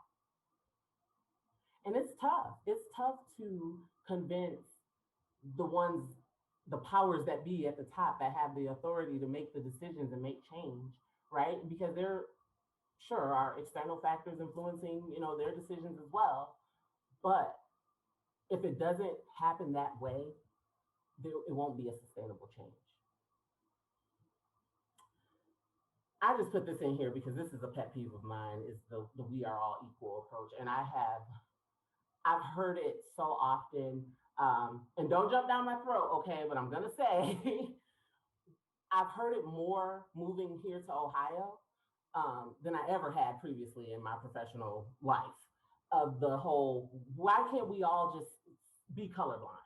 And it's tough. It's tough to convince the powers that be at the top that have the authority to make the decisions and make change, right? Because there sure are external factors influencing, their decisions as well. But if it doesn't happen that way, it won't be a sustainable change. I just put this in here because this is a pet peeve of mine, is the we are all equal approach. And I've heard it so often, and don't jump down my throat, okay? But I'm gonna say, I've heard it more moving here to Ohio than I ever had previously in my professional life, of the whole, why can't we all just be colorblind?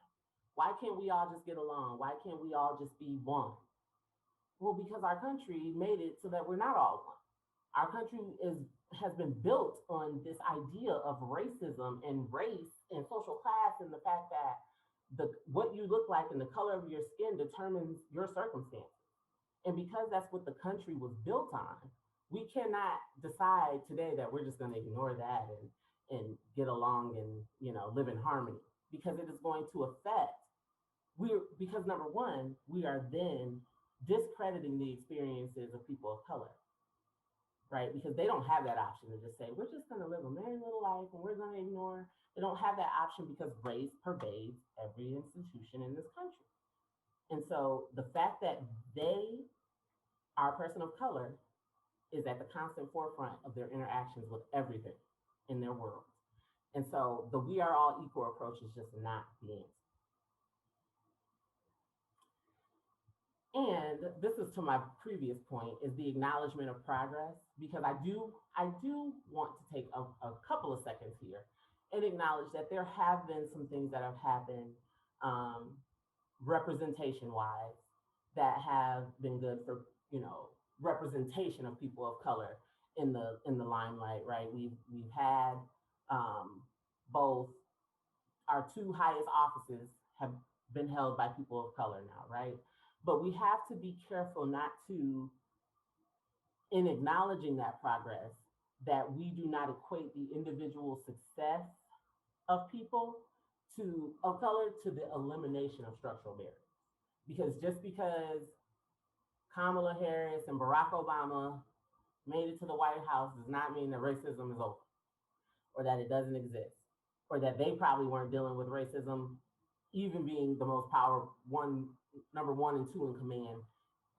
Why can't we all just get along? Why can't we all just be one? Well, because our country made it so that we're not all one. Our country has been built on this idea of racism and race and social class, and the fact that what you look like and the color of your skin determines your circumstances. And because that's what the country was built on, we cannot decide today that we're just going to ignore that and get along and live in harmony, because it is going to affect because number one, we are then discrediting the experiences of people of color, right? Because they don't have that option to just say, we're just going to live a merry little life and we're going to ignore. They don't have that option because race pervades every institution in this country. And so the fact that they are a person of color is at the constant forefront of their interactions with everything in their world. And so the we are all equal approach is just not the answer. And this is to my previous point, is the acknowledgement of progress, because I do want to take a couple of seconds here and acknowledge that there have been some things that have happened representation-wise that have been good for, representation of people of color in the limelight, right? We've had both our two highest offices have been held by people of color now, right? But we have to be careful not to, in acknowledging that progress, that we do not equate the individual success of people of color to the elimination of structural barriers. Because just because Kamala Harris and Barack Obama made it to the White House does not mean that racism is over, or that it doesn't exist, or that they probably weren't dealing with racism, even being the most number one and two in command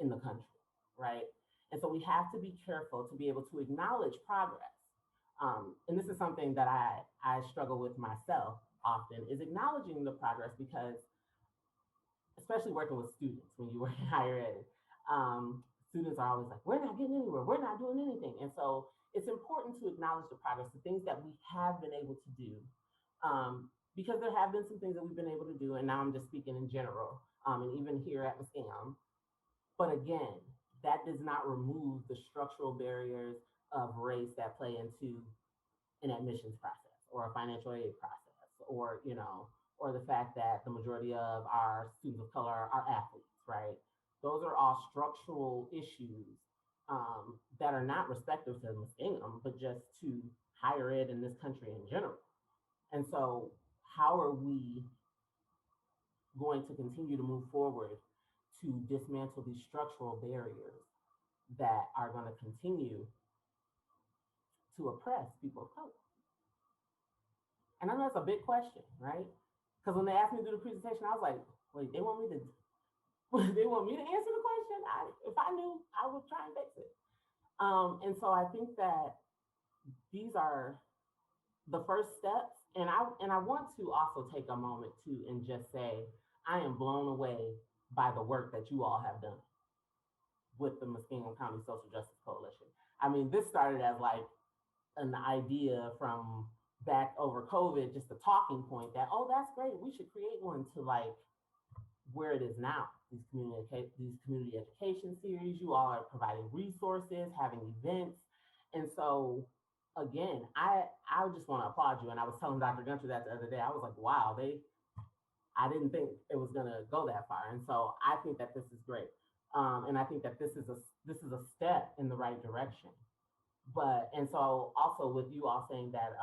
in the country, right? And so we have to be careful to be able to acknowledge progress. And this is something that I struggle with myself often, is acknowledging the progress, because especially working with students, when you work in higher ed, students are always like, we're not getting anywhere, we're not doing anything. And so it's important to acknowledge the progress, the things that we have been able to do, because there have been some things that we've been able to do, and now I'm just speaking in general, and even here at Muskingum. But again, that does not remove the structural barriers of race that play into an admissions process or a financial aid process, or, or the fact that the majority of our students of color are athletes, right? Those are all structural issues that are not respective to Muskingum, but just to higher ed in this country in general. And so how are we going to continue to move forward to dismantle these structural barriers that are going to continue to oppress people of color? And I know that's a big question, right? Because when they asked me to do the presentation, I was like, wait, they want me to answer the question? If I knew, I would try and fix it. And so I think that these are the first steps. And I want to also take a moment too and just say, I am blown away by the work that you all have done with the Muskingum County Social Justice Coalition. I mean, this started as like an idea from back over COVID, just a talking point that, oh, that's great, we should create one, to like where it is now. These community education series, you all are providing resources, having events. And so again, I just want to applaud you. And I was telling Dr. Gunter that the other day. I was like, wow, I didn't think it was going to go that far. And so I think that this is great. And I think that this is a step in the right direction. And so also with you all saying that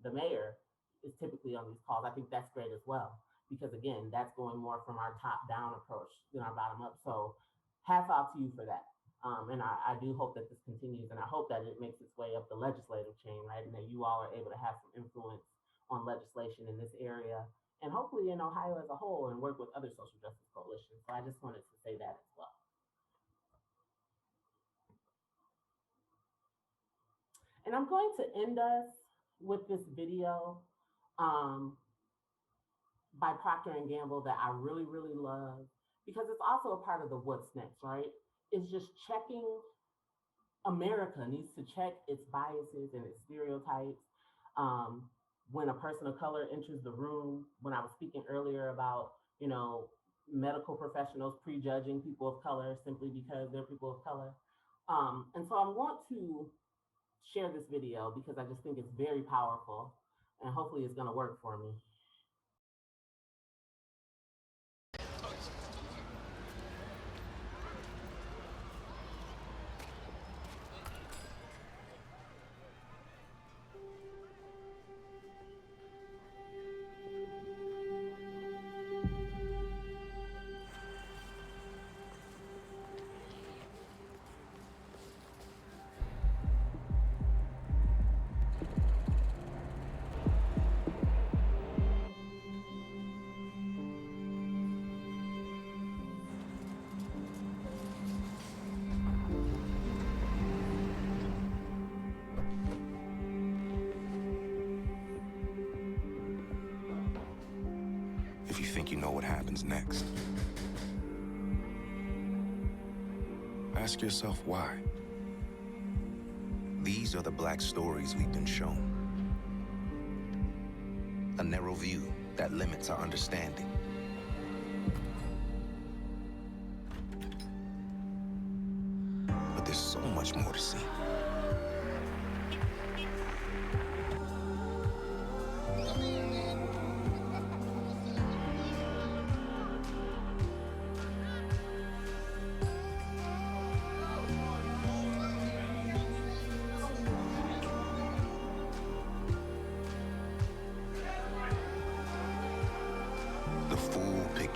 the mayor is typically on these calls, I think that's great as well. Because again, that's going more from our top down approach than our bottom up. So hats off to you for that. And I do hope that this continues, and I hope that it makes its way up the legislative chain, right? And that you all are able to have some influence on legislation in this area, and hopefully in Ohio as a whole, and work with other social justice coalitions. So I just wanted to say that as well. And I'm going to end us with this video by Procter & Gamble that I really, really love, because it's also a part of the what's next, right? It's just checking. America needs to check its biases and its stereotypes. When a person of color enters the room, when I was speaking earlier about, medical professionals prejudging people of color simply because they're people of color. And so I want to share this video because I just think it's very powerful, and hopefully it's going to work for me.
If you think you know what happens next, ask yourself why. These are the Black stories we've been shown. A narrow view that limits our understanding. But there's so much more to see.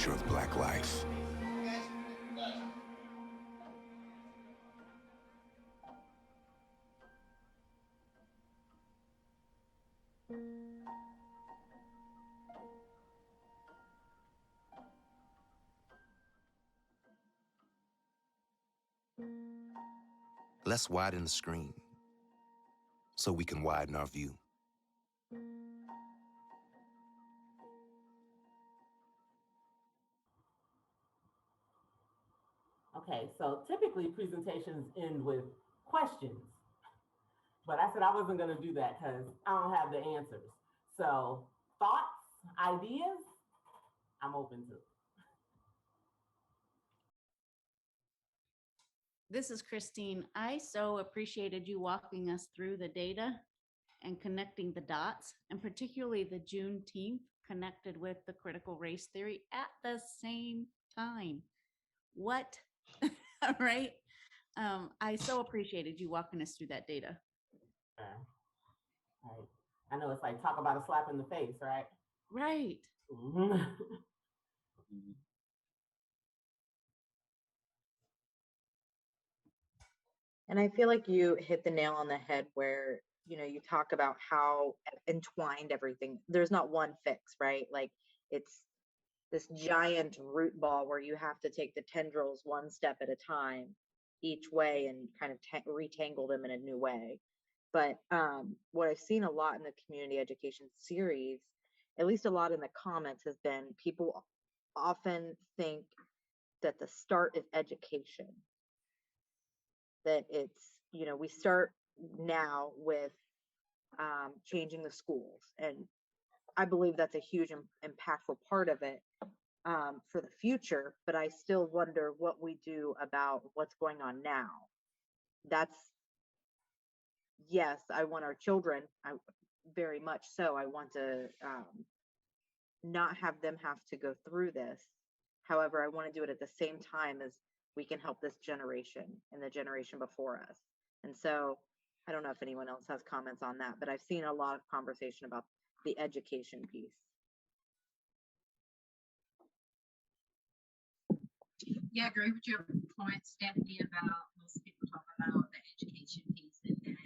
picture of Black life. Let's widen the screen so we can widen our view.
Okay, so typically presentations end with questions, but I said I wasn't going to do that because I don't have the answers. So thoughts, ideas, I'm open to.
This is Christine. I so appreciated you walking us through the data and connecting the dots, and particularly the Juneteenth connected with the critical race theory at the same time. What? All right. I so appreciated you walking us through that data.
Right. I know it's like talk about a slap in the face, right?
Right.
Mhm.
And I feel like you hit the nail on the head where, you know, you talk about how entwined everything. There's not one fix, right? Like it's this giant root ball where you have to take the tendrils one step at a time each way and kind of retangle them in a new way. But what I've seen a lot in the community education series, at least a lot in the comments, has been people often think that the start is education. That it's, you know, we start now with changing the schools. And I believe that's a huge impactful part of it for the future. But I still wonder what we do about what's going on now. That's, yes, I want our children, very much so. I want to not have them have to go through this. However, I want to do it at the same time as we can help this generation and the generation before us. And so I don't know if anyone else has comments on that, but I've seen a lot of conversation about the education piece.
Yeah, I agree with your point, Stephanie, about most people talk about the education piece and that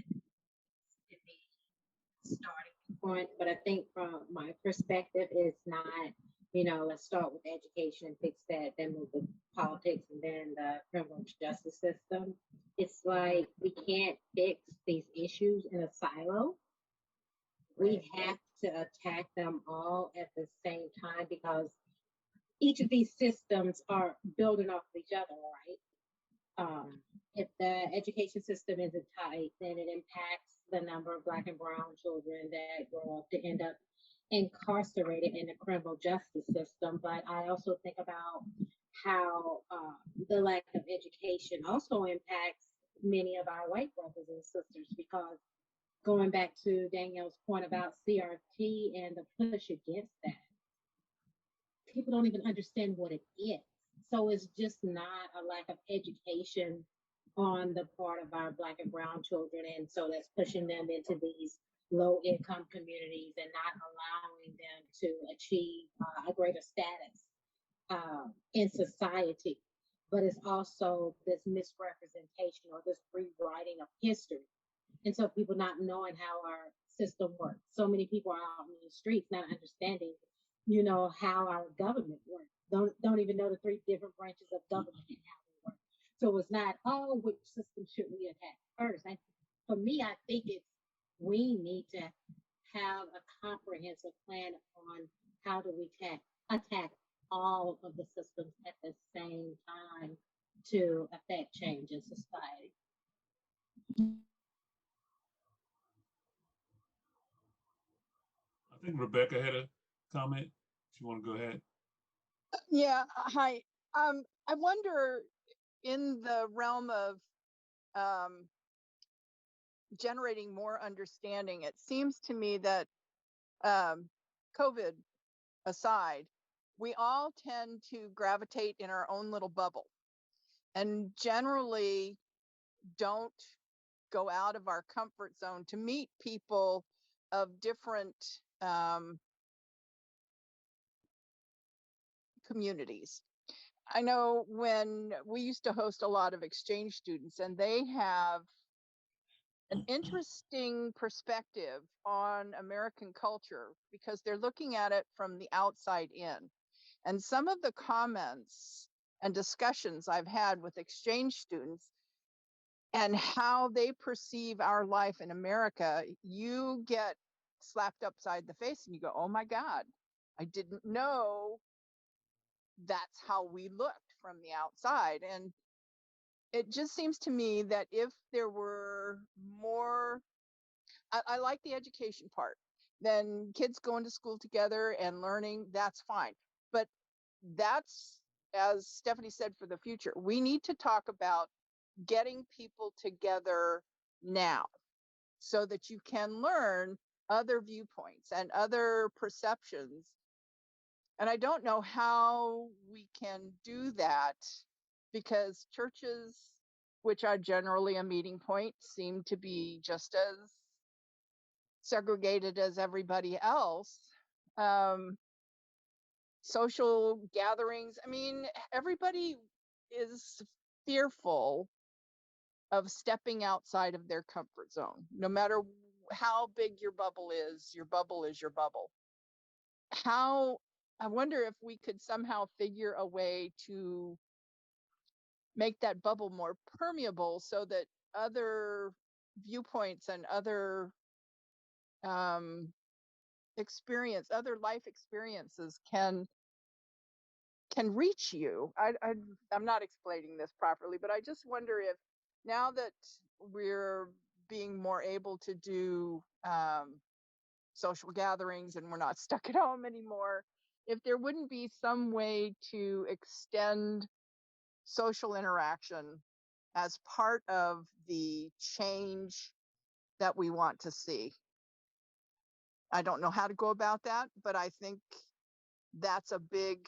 it be starting point. But I think from my perspective, it's not, you know, let's start with education and fix that, then move to politics and then the criminal justice system. It's like we can't fix these issues in a silo. We have to attack them all at the same time because each of these systems are building off of each other, right? If the education system isn't tight, then it impacts the number of Black and brown children that grow up to end up incarcerated in the criminal justice system. But I also think about how the lack of education also impacts many of our white brothers and sisters, because going back to Danielle's point about CRT and the push against that, people don't even understand what it is. So it's just not a lack of education on the part of our Black and brown children. And so that's pushing them into these low income communities and not allowing them to achieve a greater status in society. But it's also this misrepresentation or this rewriting of history. And so people not knowing how our system works. So many people are out in the streets not understanding, you know, how our government works. Don't even know the 3 different branches of government and how they work. So it's not, oh, which system should we attack first? For me, I think we need to have a comprehensive plan on how do we attack all of the systems at the same time to affect change in society.
I think Rebecca had a comment. If you want to go ahead.
Yeah, hi. I wonder, in the realm of generating more understanding, it seems to me that COVID aside, we all tend to gravitate in our own little bubble and generally don't go out of our comfort zone to meet people of different communities. I know when we used to host a lot of exchange students, and they have an interesting perspective on American culture because they're looking at it from the outside in. And some of the comments and discussions I've had with exchange students and how they perceive our life in America, you get slapped upside the face and you go, oh my God, I didn't know that's how we looked from the outside. And it just seems to me that if there were more, I like the education part, then kids going to school together and learning, that's fine. But that's, as Stephanie said, for the future. We need to talk about getting people together now so that you can learn other viewpoints and other perceptions. And I don't know how we can do that because churches, which are generally a meeting point, seem to be just as segregated as everybody else. Social gatherings, I mean, everybody is fearful of stepping outside of their comfort zone. No matter how big your bubble is your bubble. How, I wonder if we could somehow figure a way to make that bubble more permeable so that other viewpoints and other other life experiences can reach you. I'm not explaining this properly, but I just wonder if now that we're being more able to do social gatherings and we're not stuck at home anymore, if there wouldn't be some way to extend social interaction as part of the change that we want to see. I don't know how to go about that, but I think that's a big.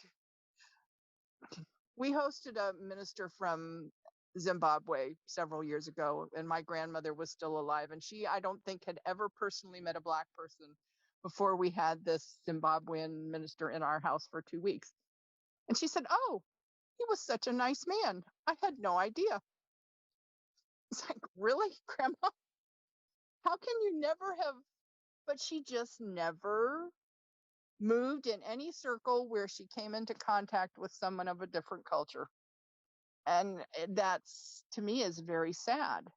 We hosted a minister from Zimbabwe several years ago, and my grandmother was still alive, and she, I don't think, had ever personally met a Black person before we had this Zimbabwean minister in our house for 2 weeks. And she said, oh, he was such a nice man. I had no idea. It's like, really, Grandma? How can you never have? But she just never moved in any circle where she came into contact with someone of a different culture. And that's, to me, is very sad.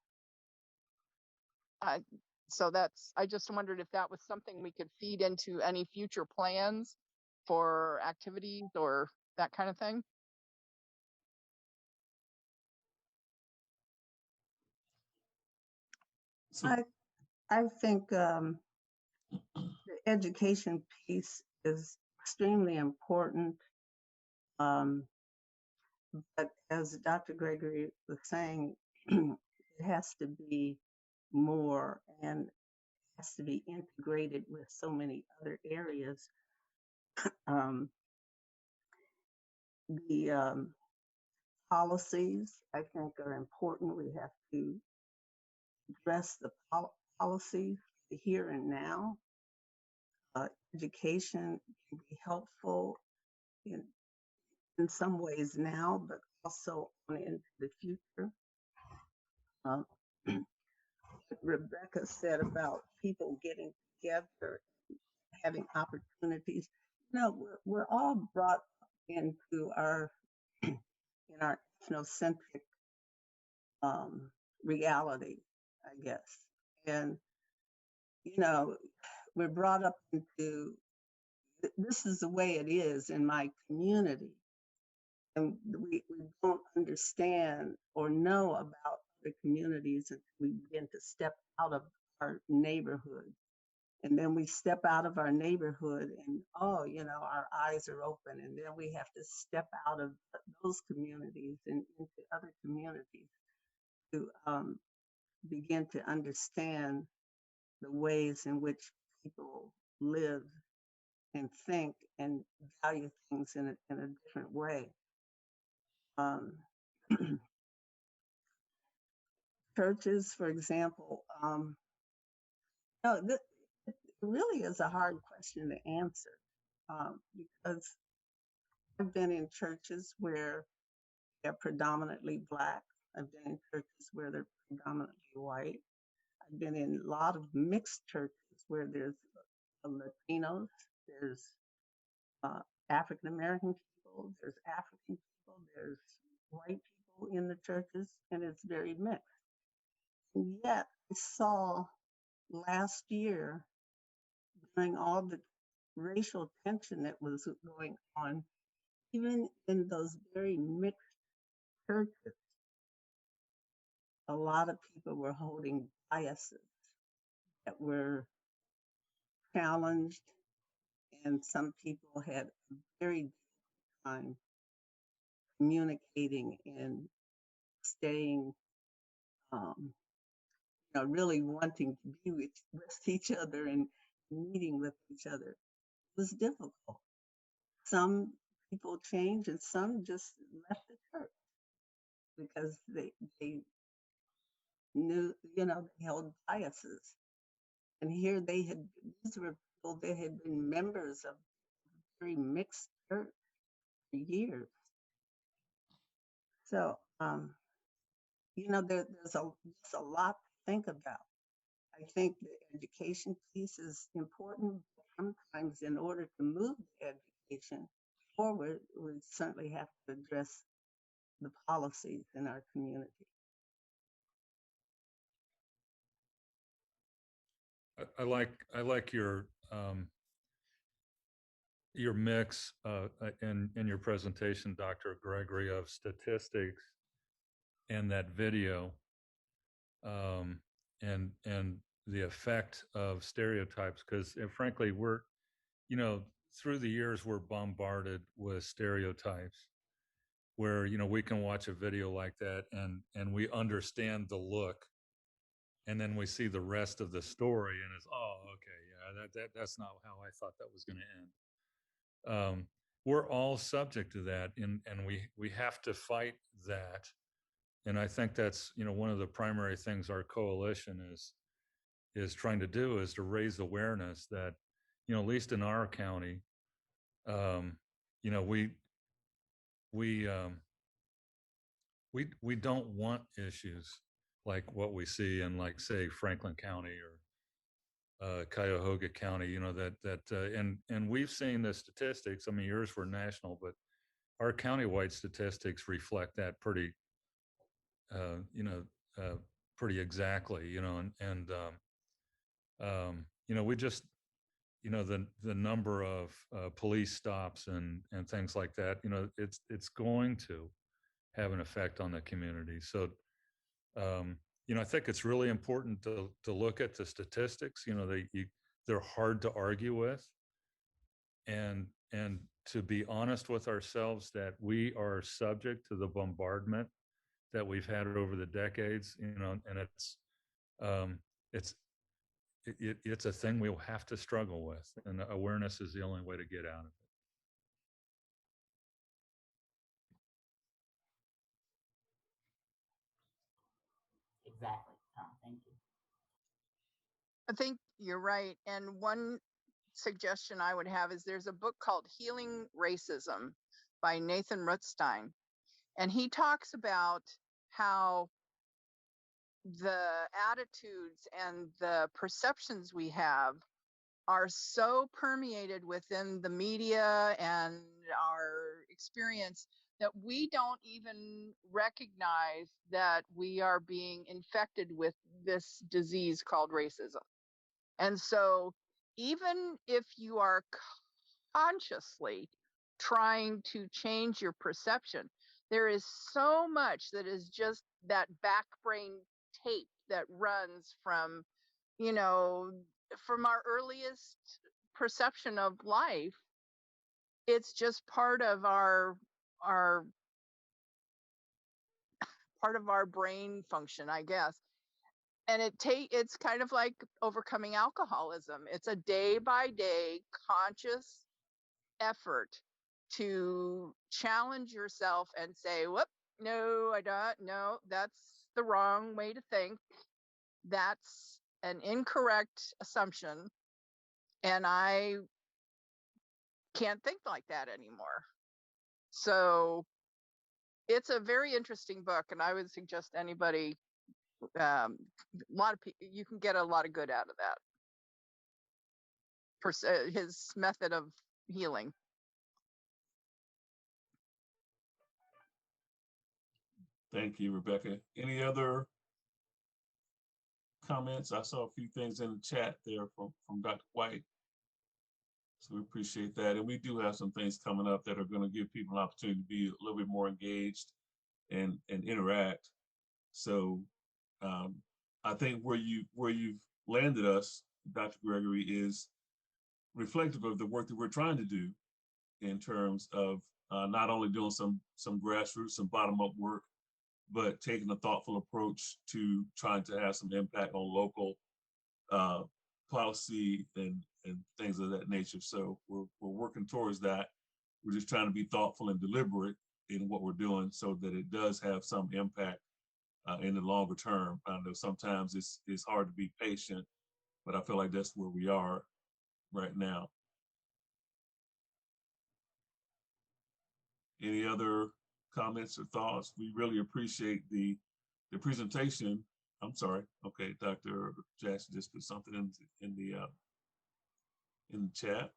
So that's, I just wondered if that was something we could feed into any future plans for activities or that kind of thing.
So,
I think the education piece is extremely important. But as Dr. Gregory was saying, it has to be more and has to be integrated with so many other areas. The policies, I think, are important. We have to address the policy here and now. Education can be helpful in some ways now, but also on into the future. What Rebecca said about people getting together, having opportunities. You know, we're all brought into our in our ethnocentric reality, I guess, and you know, we're brought up into this is the way it is in my community. And we don't understand or know about the communities until we begin to step out of our neighborhood. And then we step out of our neighborhood and, oh, you know, our eyes are open. And then we have to step out of those communities and into other communities to begin to understand the ways in which people live and think and value things in a different way. Churches, for example, no, it really is a hard question to answer because I've been in churches where they're predominantly Black. I've been in churches where they're predominantly white. I've been in a lot of mixed churches where there's Latinos, there's African American people, there's African people, there's white people in the churches, and it's very mixed. And yet, I saw last year, during all the racial tension that was going on, even in those very mixed churches, a lot of people were holding biases that were challenged, and some people had a very difficult time communicating and staying, really wanting to be with each other and meeting with each other. It was difficult. Some people changed and some just left the church because they knew, they held biases. And here these were people that had been members of a very mixed church for years. So, there's a lot to think about. I think the education piece is important. But sometimes, in order to move the education forward, we certainly have to address the policies in our community.
I like your mix in your presentation, Dr. Gregory, of statistics and that video, and the effect of stereotypes. Because frankly, we're, through the years, we're bombarded with stereotypes where, we can watch a video like that and we understand the look, and then we see the rest of the story and it's, oh, okay, yeah, that's not how I thought that was going to end. We're all subject to that, and we have to fight that. And I think that's, one of the primary things our coalition is trying to do, is to raise awareness that, at least in our county, we don't want issues like what we see in, like, say, Franklin County or Cuyahoga County, and we've seen the statistics. I mean, yours were national, but our countywide statistics reflect that pretty, pretty exactly, we just, the number of police stops and things like that, it's going to have an effect on the community. So, I think it's really important to look at the statistics. They're hard to argue with, and to be honest with ourselves that we are subject to the bombardment that we've had over the decades. And it's a thing we'll have to struggle with, and awareness is the only way to get out of it.
Exactly, Tom. Thank you.
I think you're right. And one suggestion I would have is there's a book called Healing Racism by Nathan Ruttstein. And he talks about how the attitudes and the perceptions we have are so permeated within the media and our experience that we don't even recognize that we are being infected with this disease called racism. And so even if you are consciously trying to change your perception, there is so much that is just that back brain tape that runs from, from our earliest perception of life. It's just part of our part of our brain function, I guess. And it's kind of like overcoming alcoholism. It's a day by day conscious effort to challenge yourself and say, whoop, no, I don't, no, that's the wrong way to think. That's an incorrect assumption. And I can't think like that anymore. So it's a very interesting book, and I would suggest anybody, a lot of people, you can get a lot of good out of that. His method of healing.
Thank you, Rebecca. Any other comments? I saw a few things in the chat there from Dr. White. So we appreciate that. And we do have some things coming up that are going to give people an opportunity to be a little bit more engaged and interact. So I think where you've landed us, Dr. Gregory, is reflective of the work that we're trying to do in terms of not only doing some grassroots, some bottom-up work, but taking a thoughtful approach to trying to have some impact on local policy and things of that nature. So we're working towards that. We're just trying to be thoughtful and deliberate in what we're doing so that it does have some impact in the longer term. I know sometimes it's hard to be patient, but I feel like that's where we are right now. Any other comments or thoughts? We really appreciate the presentation. I'm sorry. Okay, Dr. Jackson just put something in the chat.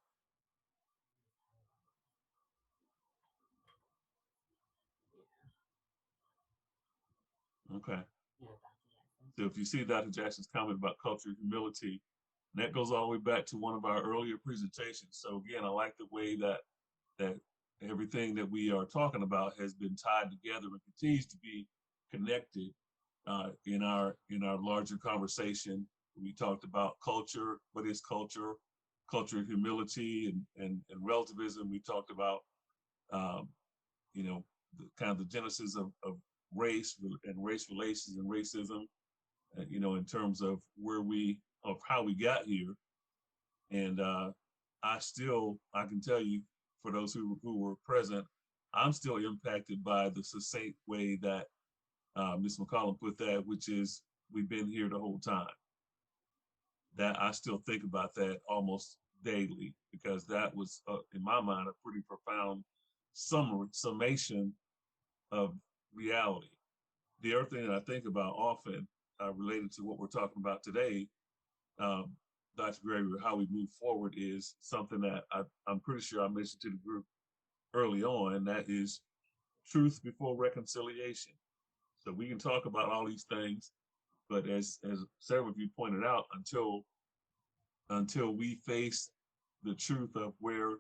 Okay. So if you see Dr. Jackson's comment about culture of humility, that goes all the way back to one of our earlier presentations. So again, I like the way that everything that we are talking about has been tied together and continues to be connected in our larger conversation. We talked about culture, what is culture, culture of humility and relativism. We talked about kind of the genesis of race and race relations and racism, in terms of how we got here. And I can tell you, for those who were present, I'm still impacted by the succinct way that Ms. McCollum put that, which is we've been here the whole time. That I still think about that almost daily, because that was, in my mind, a pretty profound summation of reality. The other thing that I think about often related to what we're talking about today, Dr. Gregory, how we move forward, is something that I'm pretty sure I mentioned to the group early on, and that is truth before reconciliation. So we can talk about all these things, but as several of you pointed out, until we face the truth of where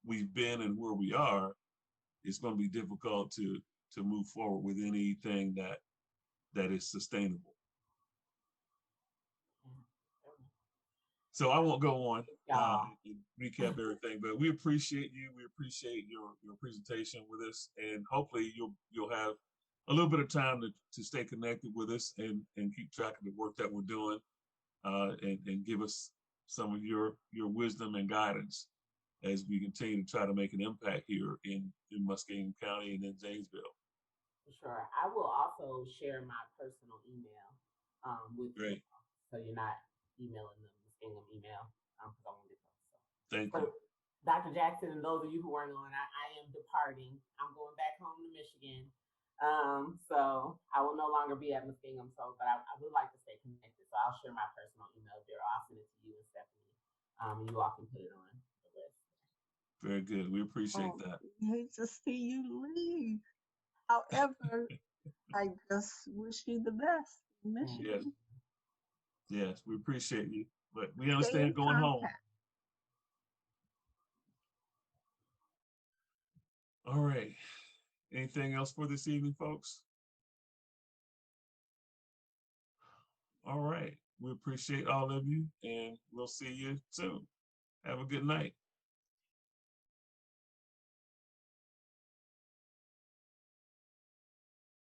we've been and where we are, it's going to be difficult to move forward with anything that is sustainable. So I won't go on and recap everything, but we appreciate you. We appreciate your presentation with us, and hopefully you'll have a little bit of time to stay connected with us and keep track of the work that we're doing, and give us some of your wisdom and guidance as we continue to try to make an impact here in Muskingum County and in Zanesville.
Sure. I will also share my personal email with you, so you're not emailing them the Muskingum email, because I won't get those. So.
Thank you.
Dr. Jackson, and those of you who weren't on, I am departing. I'm going back home to Michigan. So I will no longer be at Muskingum, but I would like to stay connected. So I'll share my personal email there. I'll send it to you and Stephanie. You all can put it on the list.
Very good. We appreciate that.
I hate to see you leave. However, I just wish you the best in Michigan.
Yes, we appreciate you, but we understand going home. All right. Anything else for this evening, folks? All right. We appreciate all of you, and we'll see you soon. Have a good night.